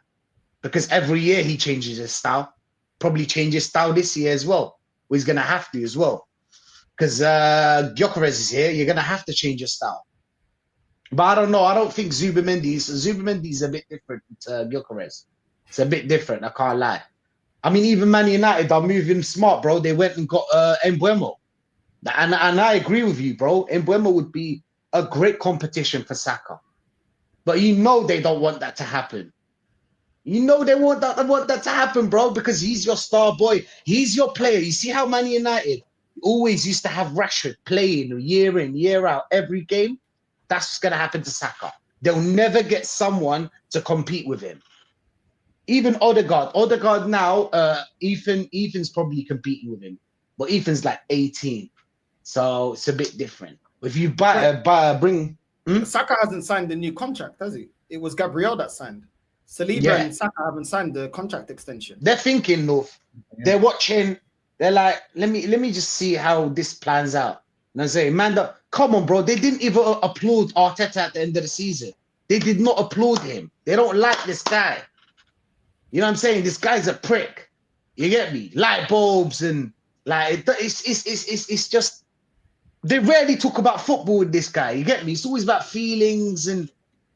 because every year he changes his style. Probably change his style this year as well. He's going to have to as well. Because Gyökeres is here, you're going to have to change your style. But I don't know. I don't think Zubimendi's a bit different to Gyökeres. It's a bit different, I can't lie. I mean, even Man United are moving smart, bro. They went and got MBEUMO. And I agree with you, bro. MBEUMO would be a great competition for Saka. But you know they don't want that to happen. You know they want that to happen, bro, because he's your star boy. He's your player. You see how Man United always used to have Rashid playing year in, year out, every game? That's what's going to happen to Saka. They'll never get someone to compete with him. Even Odegaard now, Ethan's probably competing with him, but Ethan's like 18, so it's a bit different. If you bring Saka hasn't signed the new contract, has he? It was Gabriel that signed. Saliba and Saka haven't signed the contract extension. They're thinking, North. Yeah. They're watching. They're like, let me just see how this plans out. And I say, man, come on, bro. They didn't even applaud Arteta at the end of the season. They did not applaud him. They don't like this guy. You know what I'm saying? This guy's a prick. You get me? Light bulbs and like it's just they rarely talk about football with this guy. You get me? It's always about feelings and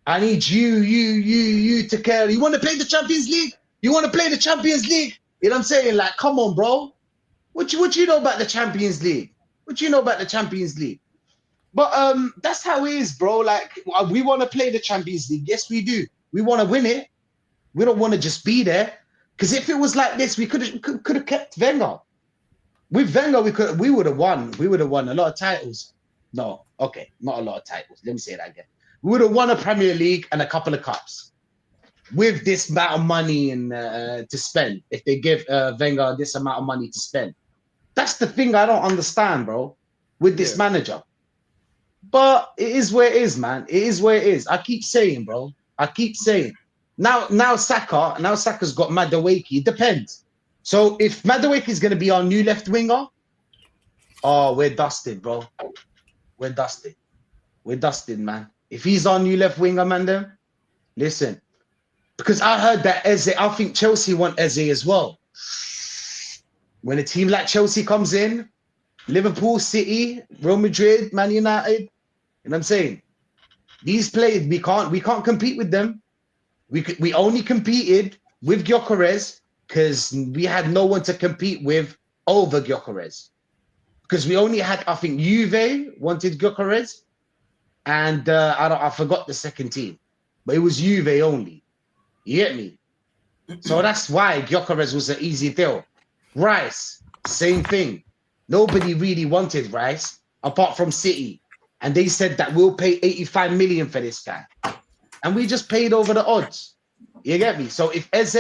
I need you to care. You want to play the Champions League? You want to play the Champions League? You know what I'm saying? Like, come on, bro. What you know about the Champions League? What you know about the Champions League? But that's how it is, bro. Like we want to play the Champions League. Yes, we do. We want to win it. We don't want to just be there, because if it was like this, we could have kept Wenger. With Wenger, we would have won. We would have won a lot of titles. No, okay, not a lot of titles. Let me say that again. We would have won a Premier League and a couple of cups with this amount of money and to spend. If they give Wenger this amount of money to spend, that's the thing I don't understand, bro. With this manager, but it is where it is, man. It is where it is. I keep saying, bro. I keep saying. Now Saka's got Madueke. It depends. So if Madueke is going to be our new left winger, oh, we're dusted, bro. We're dusted. We're dusted, man. If he's our new left winger, man, then listen. Because I heard that Eze, I think Chelsea want Eze as well. When a team like Chelsea comes in, Liverpool, City, Real Madrid, Man United, you know what I'm saying? These players, we can't compete with them. We only competed with Gyökeres because we had no one to compete with over Gyökeres. Because we only had, I think, Juve wanted Gyökeres, and I forgot the second team, but it was Juve only. You get me? So that's why Gyökeres was an easy deal. Rice, same thing. Nobody really wanted Rice apart from City, and they said that we'll pay 85 million for this guy, and we just paid over the odds. You get me? So if Eze,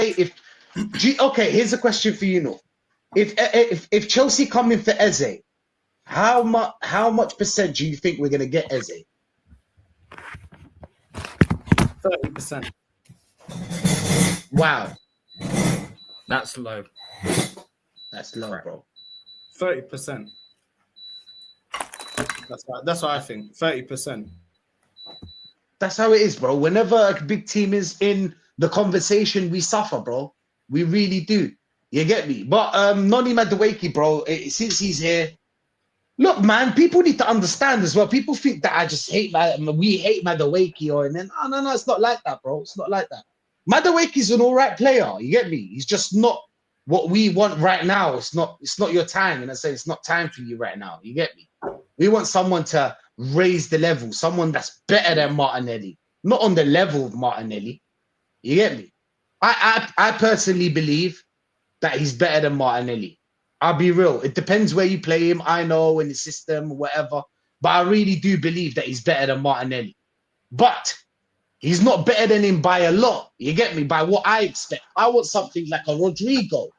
okay, here's a question for you, Noor. If Chelsea come in for Eze, how much percent do you think we're gonna get Eze? 30%. Wow, That's low. that's low, bro. 30%. That's what I think. 30%. That's how it is, bro. Whenever a big team is in the conversation, we suffer, bro. We really do. You get me? But Noni Madueke, bro, since he's here, look, man, people need to understand as well. People think that I just hate we hate Madueke, or and then no, it's not like that, bro. It's not like that. Madueke is an all right player. You get me? He's just not what we want right now. It's not your time, and I say it's not time for you right now. You get me? We want someone to raise the level, someone that's better than Martinelli, not on the level of Martinelli. You get me? I personally believe that he's better than Martinelli. I'll be real. It depends where you play him. I know in the system, whatever, but I really do believe that he's better than Martinelli. But he's not better than him by a lot. You get me? By what I expect. I want something like a Rodrygo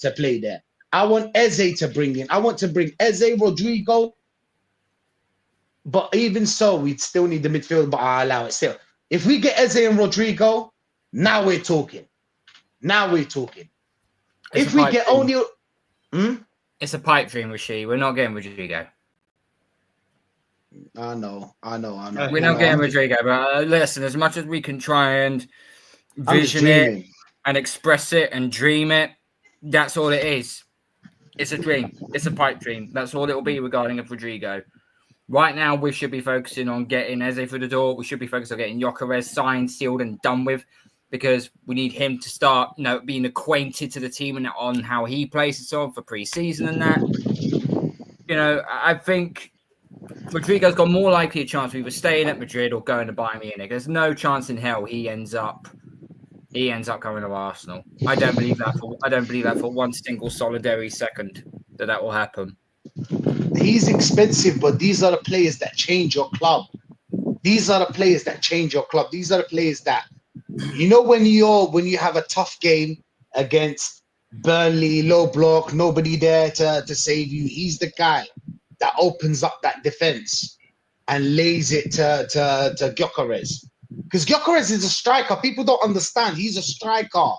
to play there. I want Eze to bring in. I want to bring Eze, Rodrygo. But even so, we'd still need the midfield, but I allow it still. If we get Eze and Rodrygo, now we're talking. Now we're talking. If we get only... It's a pipe dream, Rashid. We're not getting Rodrygo. I know. We're not getting Rodrygo, but listen, as much as we can try and vision it and express it and dream it, that's all it is. It's a dream. It's a pipe dream. That's all it will be regarding a Rodrygo. Right now, we should be focusing on getting Eze through the door. We should be focused on getting Gyökeres signed, sealed, and done with, because we need him to start, being acquainted to the team and on how he plays and so on for pre-season and that. I think Rodrygo's got more likely a chance of either staying at Madrid or going to Bayern Munich. There's no chance in hell he ends up coming to Arsenal. I don't believe that for one single solitary second that will happen. He's expensive, but these are the players that change your club. These are the players that change your club. These are the players that, when you have a tough game against Burnley, low block, nobody there to save you. He's the guy that opens up that defense and lays it to Gyökeres. Because Gyökeres is a striker. People don't understand. He's a striker.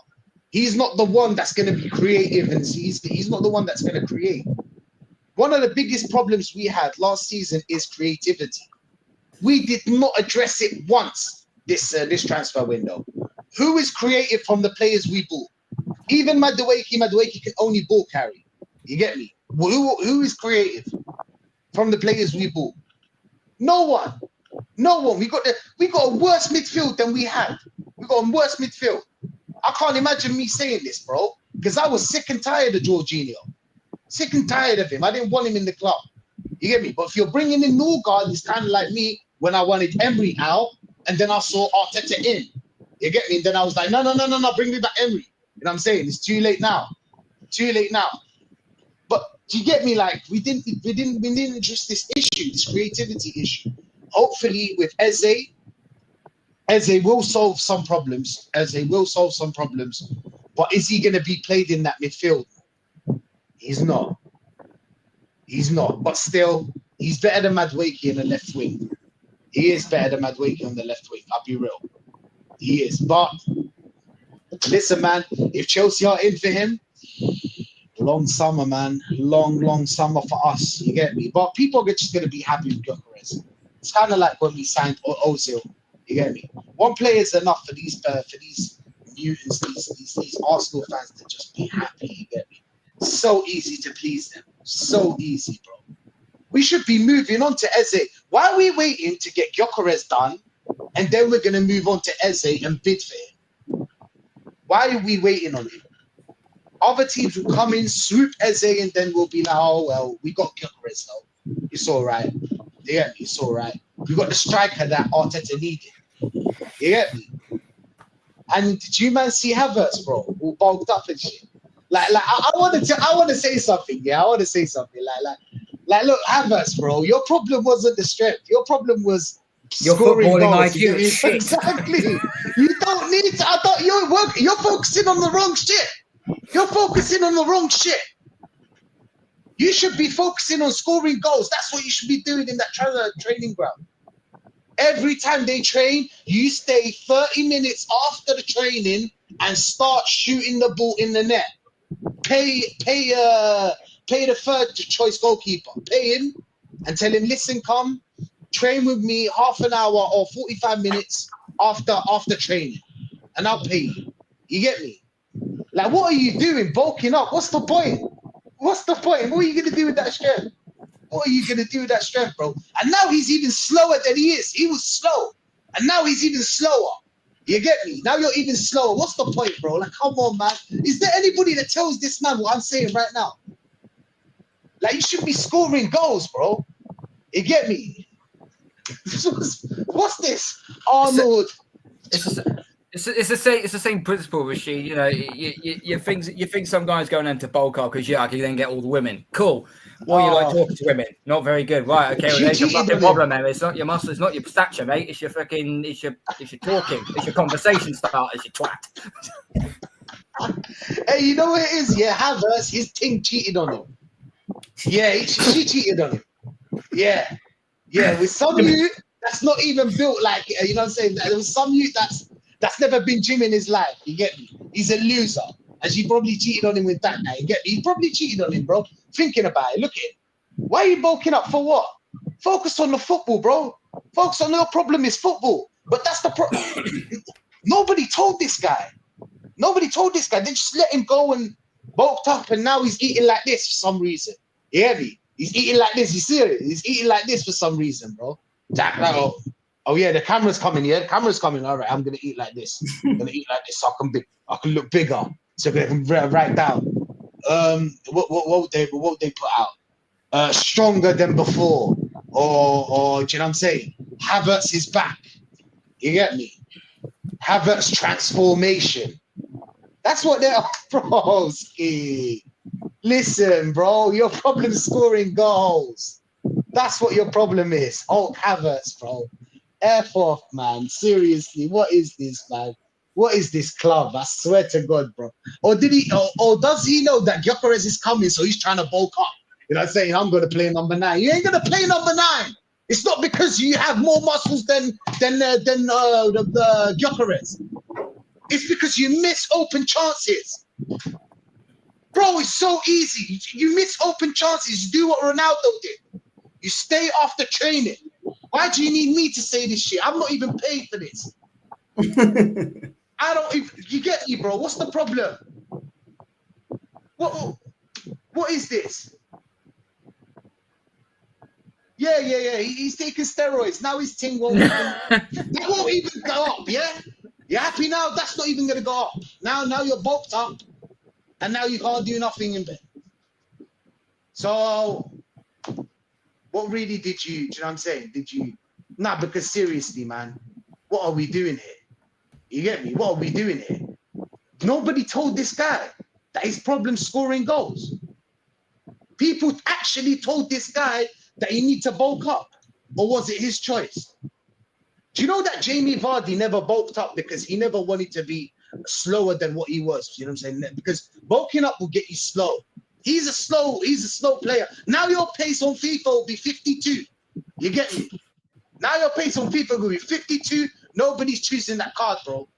He's not the one that's going to be creative, and he's not the one that's going to create. One of the biggest problems we had last season is creativity. We did not address it once this transfer window. Who is creative from the players we bought? Even Madueke can only ball carry. You get me? Who is creative from the players we bought? No one. We got a worse midfield than we had. We got a worse midfield. I can't imagine me saying this, bro, because I was sick and tired of Jorginho. Sick and tired of him. I didn't want him in the club. You get me? But if you're bringing in Norgard, it's kind of like me when I wanted Emery out, and then I saw Arteta in. You get me? And then I was like, no, bring me back Emery. You know what I'm saying? It's too late now. But do you get me? Like, we didn't address this issue, this creativity issue. Hopefully with Eze will solve some problems. But is he going to be played in that midfield? He's not. But still, he's better than Madueke in the left wing. He is better than Madueke on the left wing. I'll be real. He is. But listen, man, if Chelsea are in for him, long summer, man. Long summer for us. You get me? But people are just going to be happy with Gyökeres. It's kind of like when we signed Ozil. You get me? One player is enough for these mutants, these Arsenal fans to just be happy. You get me? So easy to please them. So easy, bro. We should be moving on to Eze. Why are we waiting to get Gyökeres done, and then we're going to move on to Eze and bid for him? Why are we waiting on him? Other teams will come in, swoop Eze, and then we'll be like, oh, well, we got Gyökeres though. It's all right. Yeah, it's all right. We got the striker that Arteta needed. You get me? And did you man see Havertz, bro? All bulked up and shit. I want to say something. Yeah, I want to say something. Look, Havertz, bro. Your problem wasn't the strength. Your problem was your scoring footballing goals. IQ is shit. Exactly. You don't need to. I thought you're focusing on the wrong shit. You're focusing on the wrong shit. You should be focusing on scoring goals. That's what you should be doing in that training ground. Every time they train, you stay 30 minutes after the training and start shooting the ball in the net. Pay the third choice goalkeeper. Pay him and tell him, listen, come train with me half an hour or 45 minutes after training, and I'll pay you. You get me? Like, what are you doing? Bulking up. What's the point? What's the point? What are you gonna do with that strength? What are you gonna do with that strength, bro? And now he's even slower than he is. He was slow, and now he's even slower. You get me? Now you're even slower. What's the point, bro? Like, come on, man. Is there anybody that tells this man what I'm saying right now? Like, you should be scoring goals, bro. You get me? What's this, Arnold? It's the same principle, Rashid. You know, you think some guy's going into bulk up because you then get all the women. Cool. Well, you like talking to women. Not very good. Right? Okay. Well, there's your fucking problem, man. It's not your muscle. It's not your stature, mate. It's your fucking. It's your talking. It's your conversation start. It's your twat. Hey, you know what it is? Yeah, Havertz, his team cheated on him. Yeah, she cheated on him. Yeah. With some youth that's not even built like, you know what I'm saying? There was some youth that's never been gym in his life. You get me? He's a loser. And she probably cheated on him with that guy. You get me? He probably cheated on him, bro. Thinking about it. Look at it. Why are you bulking up for what? Focus on the football, bro. Focus on your problem is football. But that's the problem. Nobody told this guy. They just let him go and bulked up, and now he's eating like this for some reason. You hear me? He's eating like this. You see it? He's eating like this for some reason, bro. Jack, like, oh yeah, the camera's coming. Yeah, the camera's coming. All right, I'm gonna eat like this. I'm gonna eat like this so I can look bigger. So I can write down. What they put out? Stronger than before, or do you know what I'm saying? Havertz is back. You get me? Havertz transformation. That's what they're, broski. Listen, bro, your problem is scoring goals. That's what your problem is. Oh, Havertz, bro. F off, man. Seriously, what is this, man? What is this club? I swear to God, bro. Or does he know that Gyökeres is coming, so he's trying to bulk up? You know what I'm saying? I'm going to play number 9. You ain't going to play number 9. It's not because you have more muscles than the Gyökeres. It's because you miss open chances. Bro, it's so easy. You miss open chances. You do what Ronaldo did. You stay after training. Why do you need me to say this shit? I'm not even paid for this. I don't even, you get me, bro? What's the problem? What is this? Yeah. He's taking steroids. Now his thing won't even go up, yeah? You happy now? That's not even going to go up. Now you're bulked up, and now you can't do nothing in bed. So, what really did you, do you know what I'm saying? Nah, because seriously, man, what are we doing here? You get me? What are we doing here? Nobody told this guy that his problem's scoring goals. People actually told this guy that he needs to bulk up, or was it his choice? Do you know that Jamie Vardy never bulked up because he never wanted to be slower than what he was? You know what I'm saying? Because bulking up will get you slow. He's a slow player. Now your pace on FIFA will be 52. You get me? Now your pace on FIFA will be 52. Nobody's choosing that card, bro.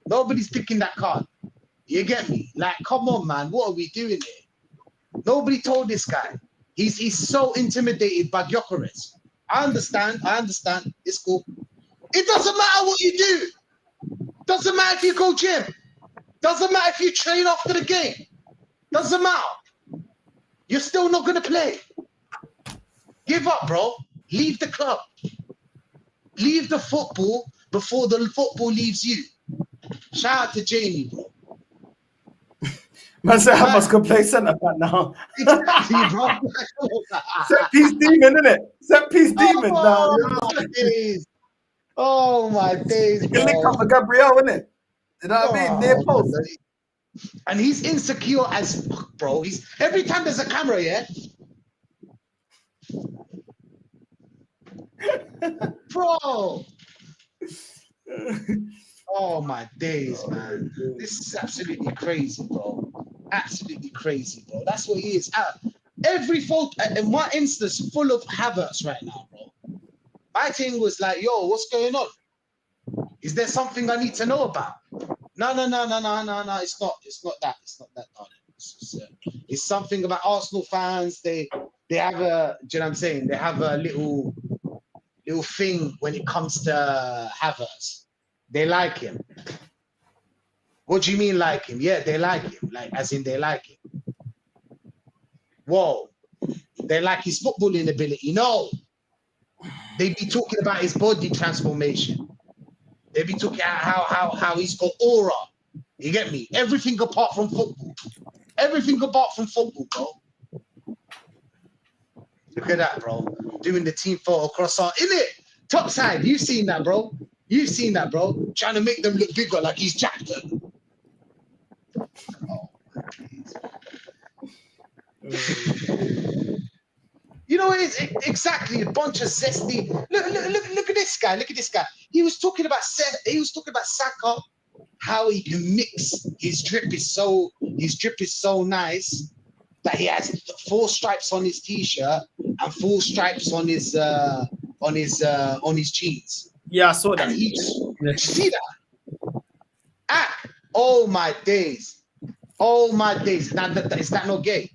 Nobody's picking that card. You get me? Like, come on, man. What are we doing here? Nobody told this guy. He's so intimidated by Gyökeres. I understand. It's cool. It doesn't matter what you do. Doesn't matter if you go gym. Doesn't matter if you train after the game. Doesn't matter. You're still not going to play. Give up, bro. Leave the club. Leave the football before the football leaves you. Shout out to Jamie, bro. Man said Havertz could play centre back now. Exactly, bro. Set piece demon, innit? Set piece demon now. You know? My days. Oh my days, You can link bro. up with Gabriel, innit? You know what I mean? Near post. And he's insecure as fuck, bro. He's every time there's a camera, yeah. Bro. Oh my days, man. This is absolutely crazy, bro. Absolutely crazy, bro. That's what he is. Every photo, and my Insta's full of Havertz right now, bro. My thing was like, yo, what's going on? Is there something I need to know about? No. It's not that. It's not that, darling. It's something about Arsenal fans. They have a, do you know what I'm saying? They have a little thing when it comes to Havertz. They like him. What do you mean like him? Yeah, they like him. Like, as in they like him. Whoa. They like his footballing ability. No. They be talking about his body transformation. They be talking about how he's got aura. You get me? Everything apart from football. Everything apart from football, bro. Look at that, bro. Doing the team photo cross-art. Innit? Top side. You've seen that, bro. You've seen that, bro. Trying to make them look bigger like he's jacked them. Oh, you know what it is? Exactly. A bunch of zesty. Look at this guy. Look at this guy. He was talking about Saka, how he can mix. His drip is so nice that he has 4 stripes on his t-shirt and 4 stripes on his jeans. Yeah, I saw that. You see that? Oh my days. Oh my days. Is that not gay?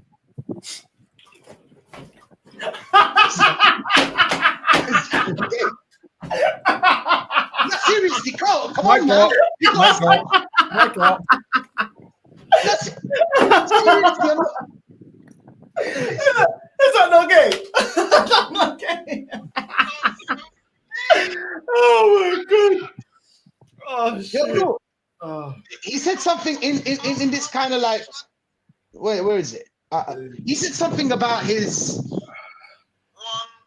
No, seriously, Carl, come on, man. Seriously, is that not gay? That's not gay. Oh my god. Oh shit. Yo, bro, he said something in this kind of like, where is it? He said something about his. 1,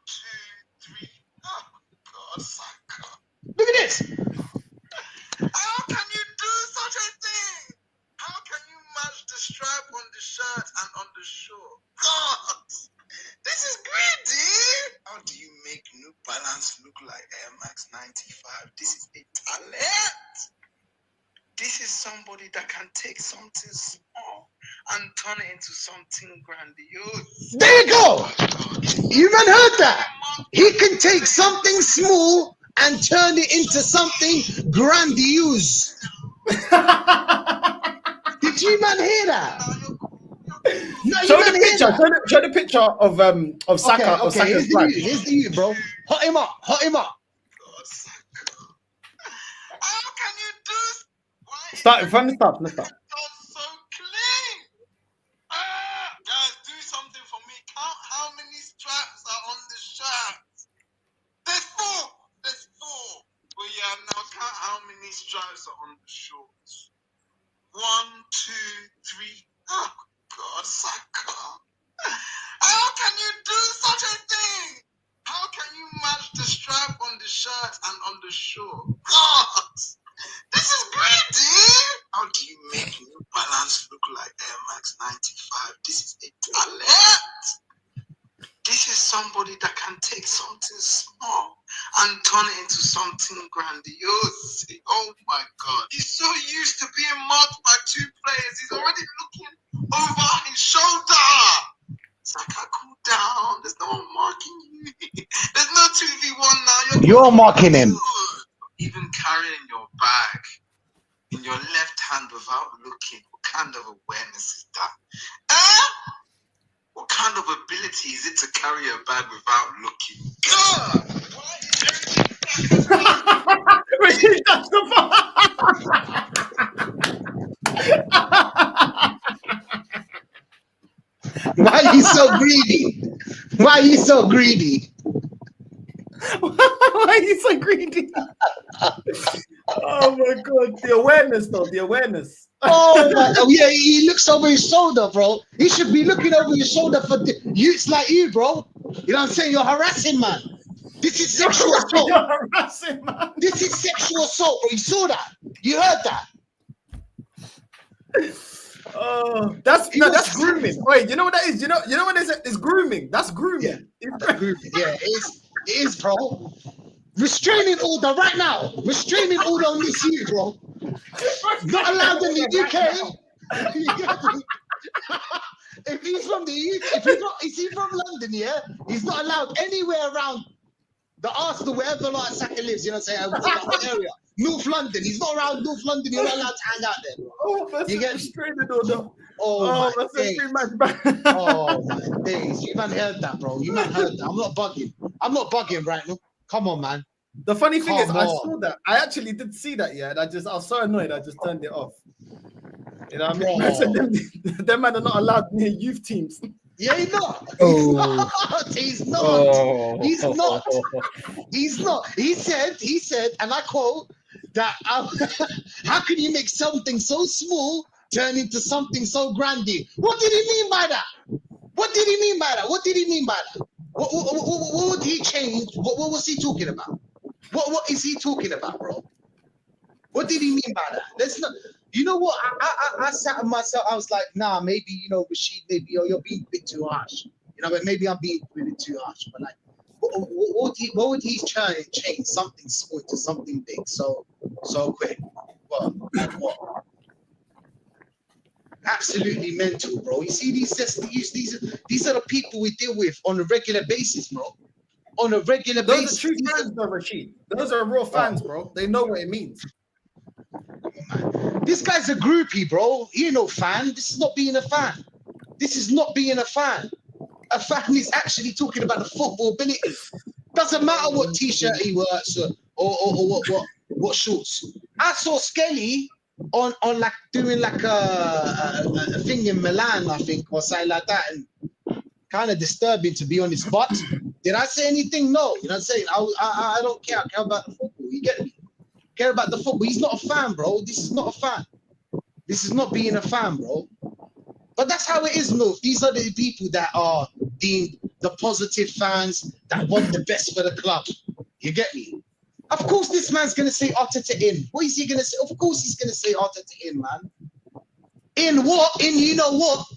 2, 3. Oh God, Saka. Look at this. How can you do such a thing? How can you match the stripe on the shirt and on the short? God, this is greedy. How do you make New Balance look like Air Max 95? This is a talent. This is somebody that can take something small and turn it into something grandiose. There you go. You even heard that. He can take something small and turn it into something grandiose. Did you man hear that? No, show the picture. Show the picture of Saka. Okay, here's the you, bro. Hot him up. How can you do? Start from the start. So clean. Guys, do something for me. Count how many straps are on the shirt. There's 4. But yeah, now count how many stripes are on the shorts. 1, 2, 3. Oh God, Saka. How can you do such a thing? How can you match the stripe on the shirt and on the short? God, this is greedy. How do you make New Balance look like Air Max 95? This is a talent. This is somebody that can take something small and turn it into something grandiose. Oh my God. He's so used to being marked by 2 players. He's already looking over his shoulder. Saka, cool down. There's no one marking you. There's no 2v1 now. You're marking him. Even carrying your bag in your left hand without looking. What kind of awareness is that? What kind of ability is it to carry a bag without looking? God! Why are you so greedy? Why are you so greedy? Why He's so greedy. Oh my god, the awareness though, the awareness. Oh my! Oh yeah, he looks over his shoulder, bro. He should be looking over his shoulder for youths like you, bro. You know what I'm saying? You're harassing, man. This is sexual assault. You're harassing, man. This is sexual assault, bro. You saw that? You heard that? Oh, that's grooming. Wait, you know what that is? You know what it is? It's grooming. That's grooming. Yeah, that's grooming. Yeah, it is, bro. Restraining order right now. Restraining order on this you, bro. Not allowed in the UK. If he's from the UK, is he from London? Yeah, he's not allowed anywhere around the Arsenal, wherever like Saka lives. You know what I'm saying? What area? North London. He's not around North London. You're not allowed to hang out there, bro. Oh, that's you get restraining order. Oh my days. Days. Oh my days. You man heard that, bro. You man heard that. I'm not bugging right now. Come on, man. The funny thing is, I saw that. I actually did see that, yeah. And I was so annoyed, I just turned it off. You know what I mean? I said, them men are not allowed near youth teams. Yeah, he's not. He's not. Oh. He's not. He's not. He said, and I quote, that how can you make something so small turn into something so grandy? What did he mean by that? What did he mean by that? What did he mean by that? What would he change? What was he talking about? What is he talking about, bro? What did he mean by that? Let's not. You know what? I sat with myself. I was like, nah, maybe Rashid, maybe you're being a bit too harsh. But maybe I'm being a bit too harsh. But like, what would he change something small to something big so quick? What? Absolutely mental, bro. You see these are the people we deal with on a regular basis, bro. On a regular basis. Those are true fans, though, Rashid. Those are real fans, bro. They know what it means. This guy's a groupie, bro. He ain't no fan. This is not being a fan. This is not being a fan. A fan is actually talking about the football ability. Doesn't matter what t-shirt he wears or what shorts. I saw Skelly on like doing like a thing in Milan, I think, or something like that, and kind of disturbing, to be honest. But did I say anything? No. You know what I'm saying? I don't care. I care about the football. You get me? Care about the football. He's not a fan, bro. This is not a fan. This is not being a fan, bro. But that's how it is, North. These are the people that are deemed the positive fans that want the best for the club. You get me? Of course, this man's going to say Arteta in. What is he going to say? Of course, he's going to say Arteta in, man. In what? In you know what?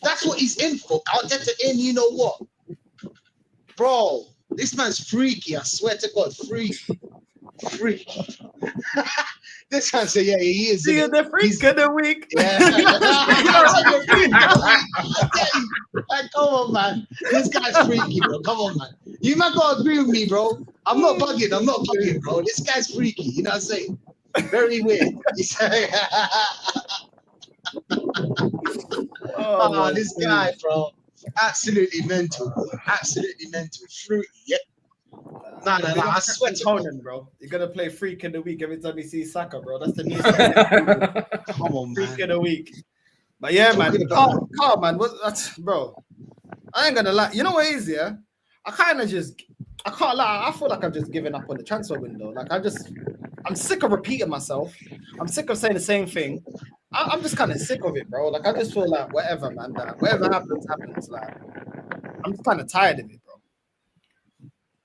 That's what he's in for. Arteta in you know what? Bro, this man's freaky. I swear to God, freaky. This man say, yeah, he is. See the freak of the week. Yeah. Like, come on, man. This guy's freaky, bro. Come on, man. You might gotta agree with me, bro. I'm not bugging, bro. This guy's freaky. You know what I'm saying? Very weird. Oh, this guy, bro. Absolutely mental, bro. Absolutely mental. Fruity, yeah. No, I swear to Conan, bro. You're gonna play Freak of the Week every time you see Saka, bro. That's the new stuff. Come on, man. Freak of the Week. But yeah, man. Carl, man. That's bro. I ain't gonna lie. You know what it is, yeah? I can't lie. I feel like I've just given up on the transfer window. Like I'm sick of repeating myself. I'm sick of saying the same thing. I'm just kind of sick of it, bro. Like I just feel like whatever, man. Whatever happens. Like I'm just kind of tired of it.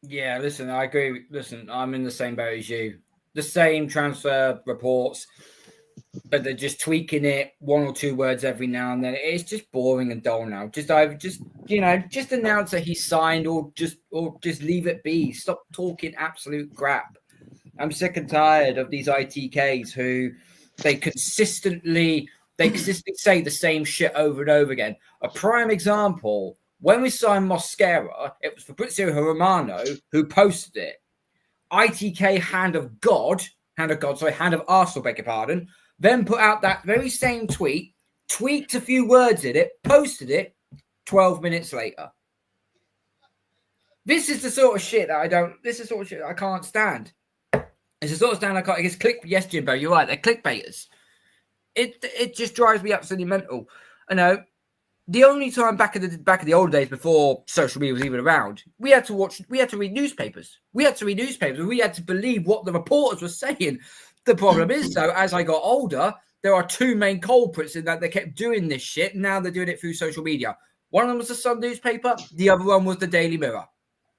Yeah, listen, I agree. Listen, I'm in the same boat as you. The same transfer reports, but they're just tweaking it one or two words every now and then. It's just boring and dull now. Just announce that he's signed or just leave it be. Stop talking absolute crap. I'm sick and tired of these ITKs who they consistently say the same shit over and over again. A prime example. When we signed Mosquera, it was Fabrizio Romano who posted it. ITK hand of Arsenal, beg your pardon, then put out that very same tweet, tweaked a few words in it, posted it 12 minutes later. This is the sort of shit that I can't stand. It's the sort of stand I can't. It's yes, Jimbo, you're right. They're clickbaiters. It just drives me absolutely mental. I know. the only time back in the old days before social media was even around, we had to read newspapers. We had to believe what the reporters were saying. The problem is, though, as I got older, there are two main culprits in that they kept doing this shit. Now they're doing it through social media. One of them was the Sun newspaper. The other one was the Daily Mirror.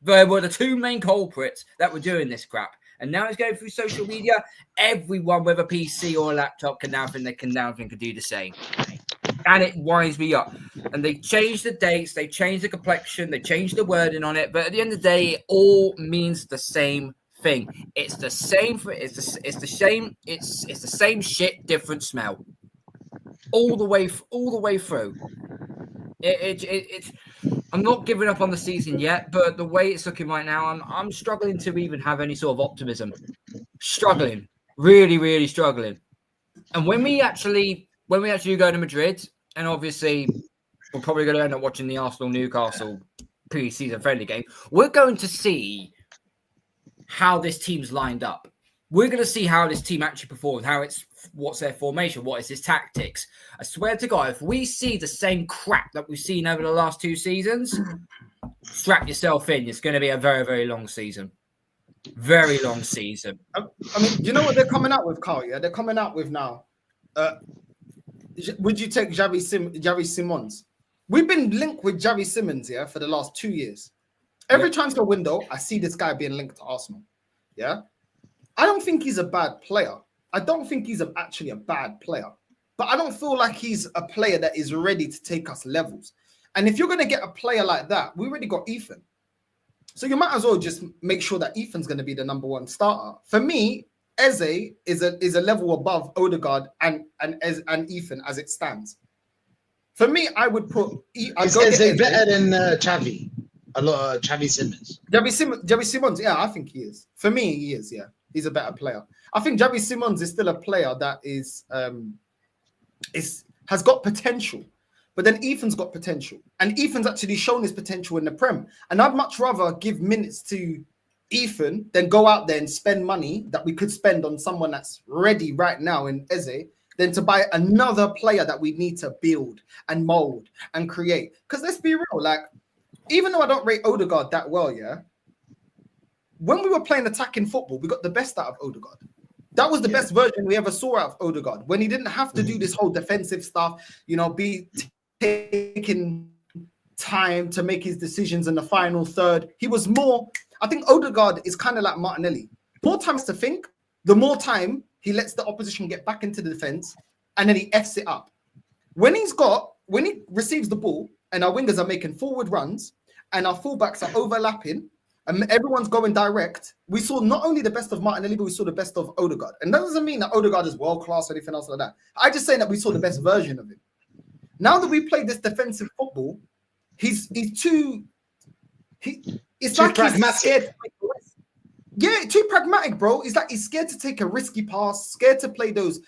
They were the two main culprits that were doing this crap. And now it's going through social media. Everyone with a PC or a laptop can now think they can do the same. And it winds me up. And they changed the dates, they changed the complexion, they changed the wording on it. But at the end of the day, it all means the same thing. It's the same. It's the same shit, different smell. All the way through. It's. I'm not giving up on the season yet, but the way it's looking right now, I'm struggling to even have any sort of optimism. Struggling, really, really struggling. And when we actually go to Madrid, and obviously we're probably going to end up watching the Arsenal-Newcastle pre-season friendly game, we're going to see how this team's lined up. We're going to see how this team actually performs, what's their formation, what is his tactics. I swear to God, if we see the same crap that we've seen over the last 2 seasons, strap yourself in. It's going to be a very, very long season. Very long season. I mean, you know what they're coming out with, Carl? Yeah, they're coming out with now. Would you take Xavi Simons? We've been linked with Xavi Simons, yeah, for the last 2 years. Every transfer window, I see this guy being linked to Arsenal. Yeah. I don't think he's a bad player. I don't think he's actually a bad player. But I don't feel like he's a player that is ready to take us levels. And if you're going to get a player like that, we already got Ethan. So you might as well just make sure that Ethan's going to be the #1 starter. For me, Eze is a level above Odegaard and Ethan as it stands. For me, I would put... Is Eze better than Xavi? A lot of Xavi Simons. Xavi Simons, yeah, I think he is. For me, he is, yeah. He's a better player. I think Xavi Simons is still a player that has got potential. But then Ethan's got potential. And Ethan's actually shown his potential in the Prem. And I'd much rather give minutes to Ethan than go out there and spend money that we could spend on someone that's ready right now in Eze than to buy another player that we need to build and mold and create. Because let's be real, like, even though I don't rate Odegaard that well, yeah, when we were playing attacking football, we got the best out of Odegaard. That was the best version we ever saw out of Odegaard. When he didn't have to do this whole defensive stuff, be taking time to make his decisions in the final third. He was more, I think Odegaard is kind of like Martinelli. More times to think, the more time he lets the opposition get back into the defense and then he F's it up. When he receives the ball and our wingers are making forward runs and our fullbacks are overlapping, and everyone's going direct, we saw not only the best of Martinelli, but we saw the best of Odegaard. And that doesn't mean that Odegaard is world-class or anything else like that. I just say that we saw the best version of him. Now that we play this defensive football, it's too like he's scared to take a risk. Yeah, too pragmatic, bro. It's like he's scared to take a risky pass, scared to play those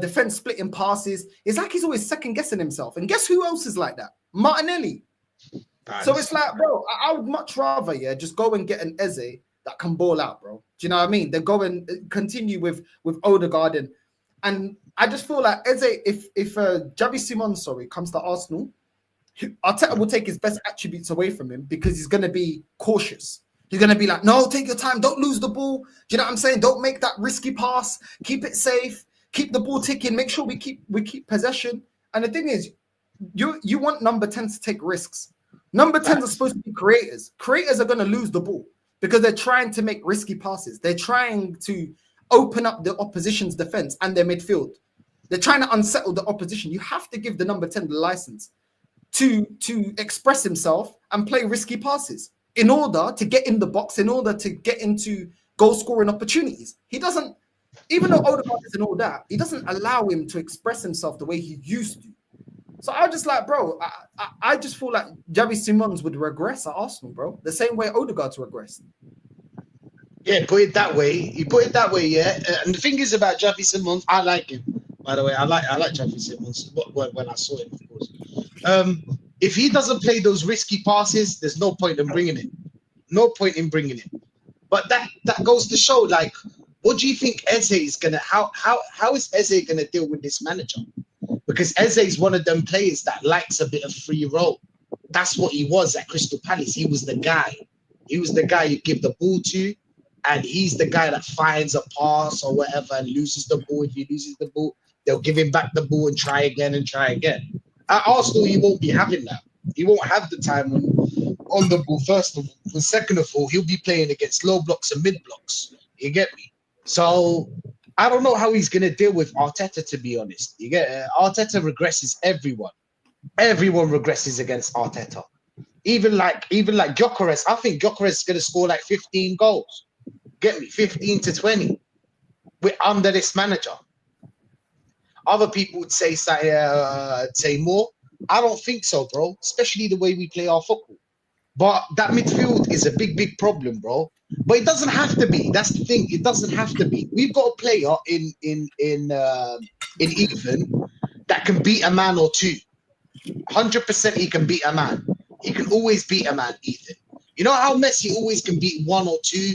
defense splitting passes. It's like he's always second-guessing himself. And guess who else is like that? Martinelli. So it's like, bro, I would much rather, just go and get an Eze that can ball out, bro. Do you know what I mean? Then go and continue with Odegaard and I just feel like Eze, if Xavi Simons, comes to Arsenal, Arteta will take his best attributes away from him because he's going to be cautious. He's going to be like, no, take your time, don't lose the ball. Do you know what I'm saying? Don't make that risky pass. Keep it safe. Keep the ball ticking. Make sure we keep possession. And the thing is, you want number 10s to take risks. Number 10s are supposed to be creators. Creators are going to lose the ball because they're trying to make risky passes. They're trying to open up the opposition's defense and their midfield. They're trying to unsettle the opposition. You have to give the number 10 the license to express himself and play risky passes in order to get in the box, in order to get into goal-scoring opportunities. He doesn't, even though Odegaard is and all that, he doesn't allow him to express himself the way he used to. So I just like, bro, I just feel like Xavi Simons would regress at Arsenal, bro. The same way Odegaard's regressed. Yeah, put it that way. You put it that way, yeah. And the thing is about Xavi Simons, I like him. By the way, I like Xavi Simons when I saw him, of course. If he doesn't play those risky passes, there's no point in bringing him. No point in bringing him. But that goes to show, like, what do you think Eze is gonna? How is Eze gonna deal with this manager? because Eze's one of them players that likes a bit of free roll. That's what he was at Crystal Palace. He was the guy. He was the guy you give the ball to, and he's the guy that finds a pass or whatever and loses the ball. If he loses the ball, they'll give him back the ball and try again and try again. At Arsenal, he won't be having that. He won't have the time on the ball, first of all. And second of all, he'll be playing against low blocks and mid blocks. You get me? So I don't know how he's going to deal with Arteta, to be honest. You get Arteta regresses everyone. Everyone regresses against Arteta. Even like Gyökeres. I think Gyökeres is going to score like 15 goals. Get me? 15 to 20 under this manager. Other people would say more. I don't think so, bro. Especially the way we play our football. But that midfield is a big problem, bro. But it doesn't have to be. That's the thing. It doesn't have to be. We've got a player in Ethan that can beat a man or two. 100% he can beat a man. He can always beat a man, Ethan. You know how Messi always can beat one or two,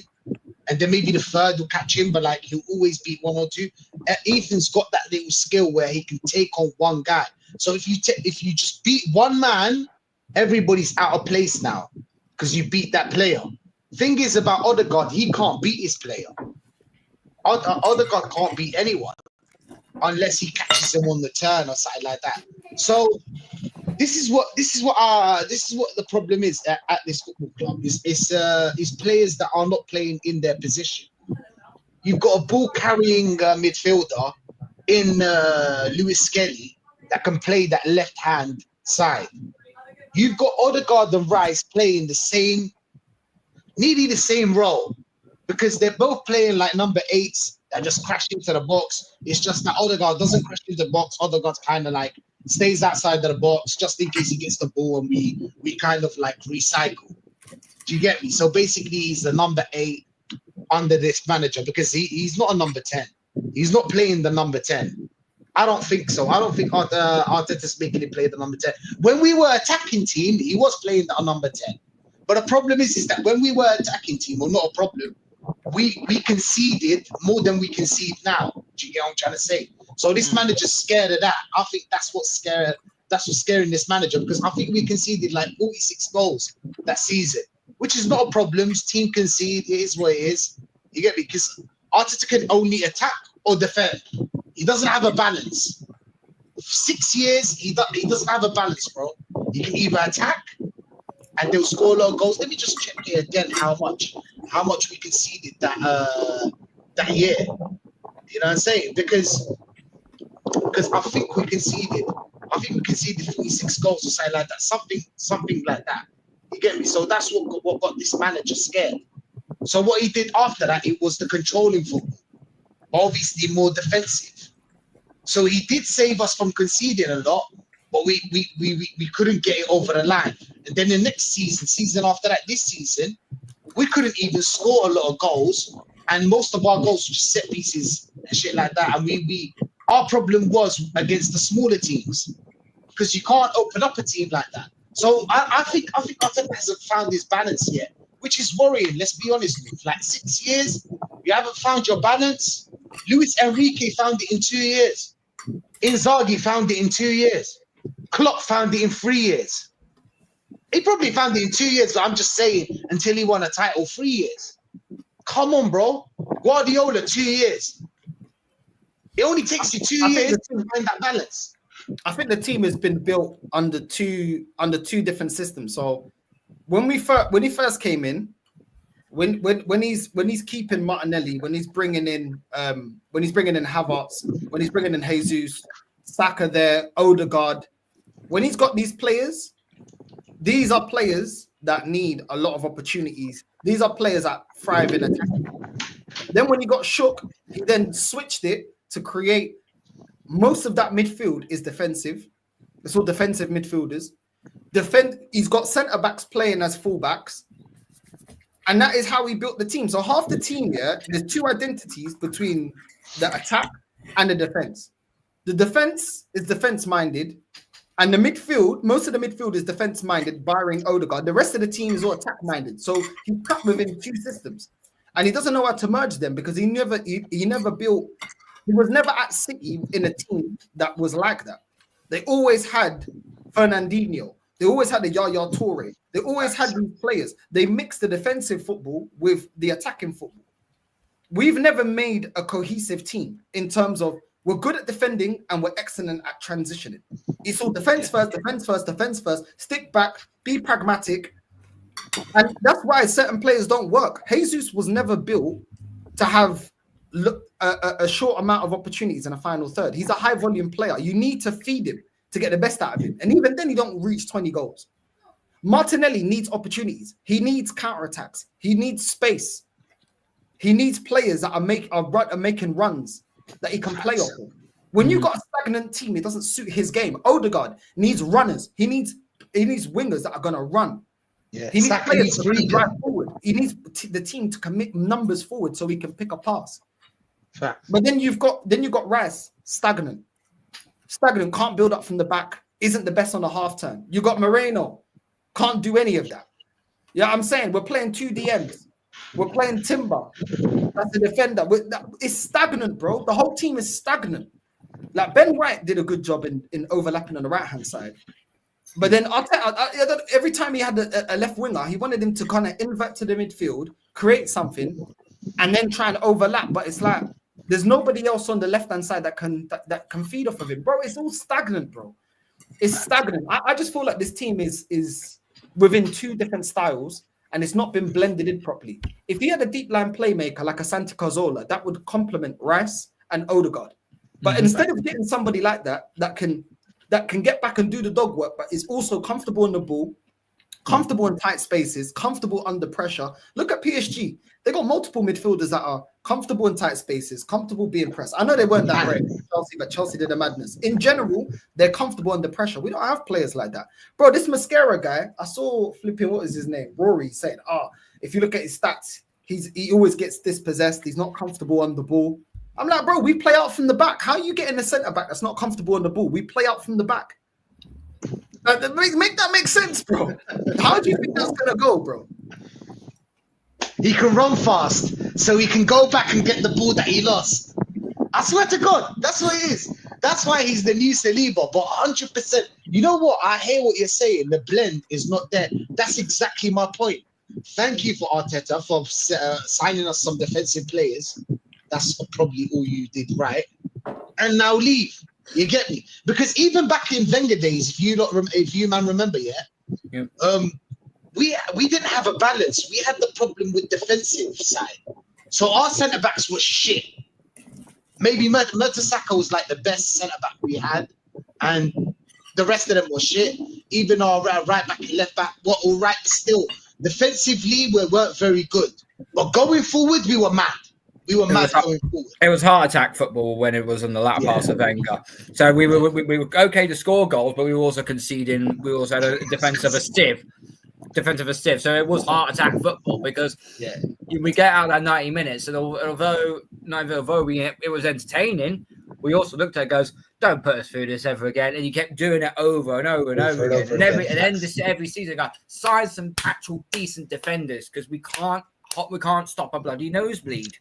and then maybe the third will catch him, but like he'll always beat one or two. Ethan's got that little skill where he can take on one guy. So if you just beat one man, everybody's out of place now because you beat that player. Thing is about Odegaard, he can't beat his player. Odegaard can't beat anyone unless he catches him on the turn or something like that. So this is what the problem is at this football club. Is players that are not playing in their position. You've got a ball carrying midfielder in Lewis Skelly that can play that left hand side. You've got Odegaard and Rice playing nearly the same role because they're both playing like number 8s that just crash into the box. It's just that Odegaard doesn't crash into the box. Odegaard's kind of like stays outside of the box just in case he gets the ball, and we kind of like recycle. Do you get me? So basically, he's the number 8 under this manager because he's not a number 10. He's not playing the number 10. I don't think so. I don't think Arteta's making him play the number 10. When we were attacking team, he was playing the number 10. But the problem is that when we were attacking team, or not a problem, we conceded more than we concede now. Do you get what I'm trying to say? So this manager's scared of that. I think that's what's scaring this manager, because I think we conceded like 46 goals that season, which is not a problem. His team concede. It is what it is. You get me? Because Arteta can only attack or defend. He doesn't have a balance. 6 years, he doesn't have a balance, bro. He can either attack and they'll score a lot of goals. Let me just check here again how much we conceded that year. You know what I'm saying? Because I think we conceded 46 goals or something like that. Something like that. You get me? So that's what got this manager scared. So what he did after that, it was the controlling football. Obviously more defensive. So he did save us from conceding a lot, but we couldn't get it over the line. And then the next season after that, this season, we couldn't even score a lot of goals, and most of our goals were just set pieces and shit like that. And our problem was against the smaller teams, because you can't open up a team like that. So I think Arteta hasn't found his balance yet, which is worrying. Let's be honest with you. Like 6 years, you haven't found your balance. Luis Enrique found it in 2 years. Inzaghi found it in 2 years. Klopp found it in 3 years. He probably found it in 2 years, but I'm just saying until he won a title, 3 years. Come on, bro. Guardiola, 2 years. It only takes you 2 years to find that balance. I think the team has been built under two different systems. So when he first came in, when he's keeping Martinelli, when he's bringing in Havertz, when he's bringing in Jesus, Saka there, Odegaard, when he's got these players, these are players that need a lot of opportunities. These are players that thrive in attack. Then when he got shook, he then switched it to create most of that midfield is defensive. It's all defensive midfielders. He's got centre backs playing as fullbacks. And that is how he built the team. So half the team, there's two identities between the attack and the defense. The defense is defense-minded, and the midfield, most of the midfield is defense-minded, barring Odegaard. The rest of the team is all attack-minded. So he cut within two systems, and he doesn't know how to merge them because he was never at City in a team that was like that. They always had Fernandinho. They always had the Yaya Toure. They always had these players. They mixed the defensive football with the attacking football. We've never made a cohesive team in terms of we're good at defending and we're excellent at transitioning. It's all defense first, defense first, defense first, stick back, be pragmatic. And that's why certain players don't work. Jesus was never built to have a short amount of opportunities in a final third. He's a high volume player. You need to feed him to get the best out of him. And even then, he don't reach 20 goals. Martinelli needs opportunities. He needs counterattacks. He needs space. He needs players that are making runs that he can play off of. When you've got a stagnant team, it doesn't suit his game. Odegaard needs runners. He needs wingers that are going to run. Yeah, he needs players to drive forward. He needs the team to commit numbers forward so he can pick a pass. Fact. But then you've got Rice, stagnant, can't build up from the back, isn't the best on the half turn. You got Moreno, can't do any of that. Yeah, I'm saying we're playing 2 DMs. We're playing Timber. That's a defender. It's stagnant, bro. The whole team is stagnant. Like Ben White did a good job in overlapping on the right-hand side. But then Arteta, every time he had a left winger, he wanted him to kind of invert to the midfield, create something, and then try and overlap. But it's like there's nobody else on the left-hand side that can feed off of him. Bro, it's all stagnant, bro. It's stagnant. I just feel like this team is within 2 different styles, and it's not been blended in properly. If he had a deep line playmaker like a Santi Cazorla, that would complement Rice and Odegaard. But instead of getting somebody like that can get back and do the dog work, but is also comfortable on the ball, comfortable in tight spaces, comfortable under pressure. Look at PSG. They got multiple midfielders that are comfortable in tight spaces, comfortable being pressed. I know they weren't that great, Chelsea, but Chelsea did a madness. In general, they're comfortable under pressure. We don't have players like that. Bro, this Mascara guy, I saw flipping, what is his name? Rory saying, if you look at his stats, he always gets dispossessed. He's not comfortable on the ball. I'm like, bro, we play out from the back. How are you getting a centre back that's not comfortable on the ball? We play out from the back. Make that make sense, bro. How do you think that's gonna go, bro? He can run fast, so he can go back and get the ball that he lost. I swear to God, that's what it is. That's why he's the new Saliba. But 100%, you know what? I hear what you're saying. The blend is not there. That's exactly my point. Thank you for Arteta for signing us some defensive players. That's probably all you did right. And now leave. You get me? Because even back in Wenger days, if you man remember, we didn't have a balance. We had the problem with defensive side. So our centre backs were shit. Maybe Mertesacker was like the best centre back we had, and the rest of them were shit. Even our right back and left back were all right still. Defensively, we weren't very good. But going forward, we were mad. We were mad going forward. It was heart attack football when it was on the latter part of Wenger. So we were okay to score goals, but we were also conceding. We also had a defensive stiff. So it was heart attack football because we get out that 90 minutes, and although it was entertaining, we also looked at it and goes, don't put us through this ever again. And you kept doing it over and over and over again. And every season, sign some actual decent defenders because we can't stop a bloody nosebleed.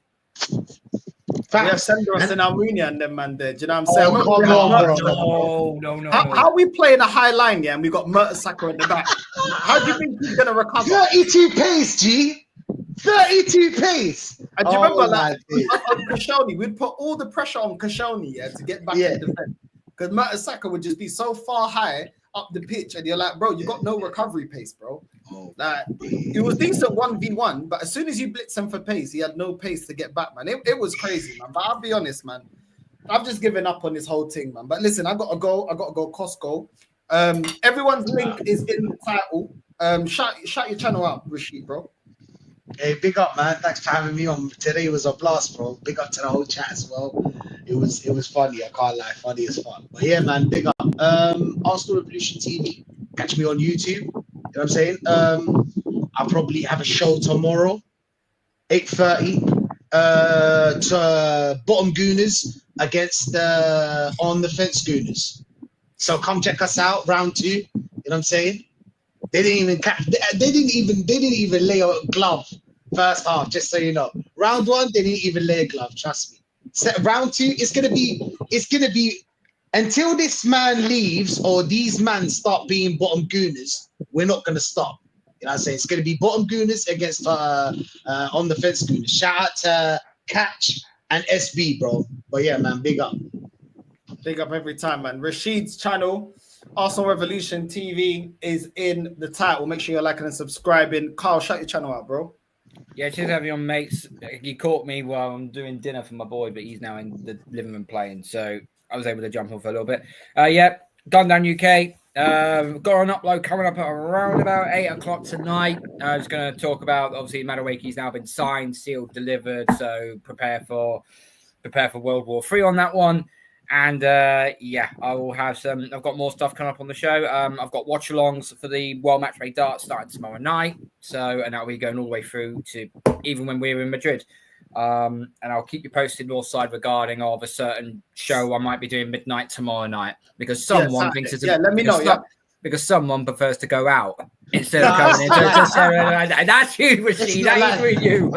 Yeah, send us in Almunia and them man there. Do you know what I'm saying? No. How are we playing a high line, and we got Mertesacker in the back? How do you think he's gonna recover? 32 pace, G. 32 pace. And do you remember on Koscielny, we'd put all the pressure on Koscielny to get back in defense. Because Mertesacker would just be so far high up the pitch, and you're like, bro, you got no recovery pace, bro. Like, it was decent 1v1, but as soon as you blitz him for pace, he had no pace to get back, man. It was crazy, man. But I'll be honest, man. I've just given up on this whole thing, man. But listen, I got to go Costco. Everyone's link is in the title. Shout your channel out, Rashid, bro. Hey, big up, man. Thanks for having me on. Today was a blast, bro. Big up to the whole chat as well. It was funny. I can't lie. Funny as fun. But yeah, man, big up. Arsenal Revolution TV. Catch me on YouTube. You know what I'm saying? I'll probably have a show tomorrow, 8:30. To Bottom Gooners against the On the Fence Gooners. So come check us out. Round 2. You know what I'm saying? They didn't even lay a glove first half, just so you know. Round 1, they didn't even lay a glove, trust me. Round 2, it's gonna be until this man leaves or these men start being bottom gooners, we're not gonna stop. You know what I'm saying? It's gonna be bottom gooners against on the fence gooners. Shout out to Catch and SB, bro. But yeah, man, big up. Big up every time, man. Rashid's channel, Arsenal Revolution TV, is in the title. Make sure you're liking and subscribing. Carl, shout your channel out, bro. Yeah, cheers having you on, mates. He caught me while I'm doing dinner for my boy, but he's now in the living room playing, so I was able to jump on for a little bit. Yeah, Gone Down UK. Got an upload coming up at around about 8 o'clock tonight. I was going to talk about, obviously, Madueke's now been signed, sealed, delivered, so prepare for World War III on that one. And yeah, I will have some. I've got more stuff coming up on the show. I've got watch-alongs for the World Matchday Darts starting tomorrow night. So, and that'll be going all the way through to even when we're in Madrid. And I'll keep you posted your side regarding of a certain show I might be doing midnight tomorrow night because someone thinks it's let me know. Because someone prefers to go out instead of coming in. That's you, Rashid. That is you.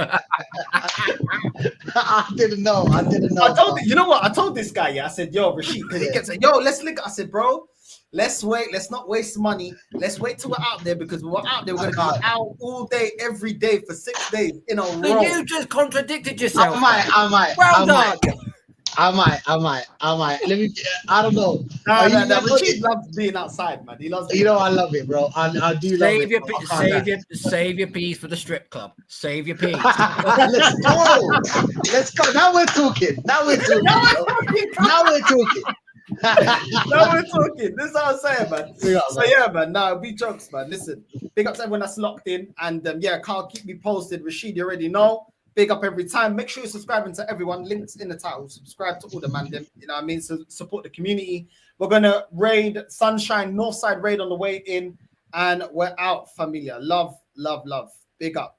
I didn't know. I told you know what? I told this guy, I said, yo, Rashid, because he kept saying, yo, let's link. I said, bro, let's wait. Let's not waste money. Let's wait till we're out there because when we're out there, we're going to be out all day, every day for 6 days in a row. You just contradicted yourself. I might. Well done. I might. Let me. I don't know. No. Rashid loves being outside, man. He loves. You know, I love it, bro. I do love it. Save your peas for the strip club. Save your peas. Let's go. Now we're talking. Now we're talking. This is what I'm saying, man. So yeah, man. No, be jokes, man. Listen, big up to everyone that's locked in, and yeah, Carl, keep me posted. Rashid, you already know. Big up every time. Make sure you're subscribing to everyone. Links in the title. Subscribe to all the man. You know what I mean? So support the community. We're gonna raid Sunshine Northside raid on the way in, and we're out, familia. Love. Big up.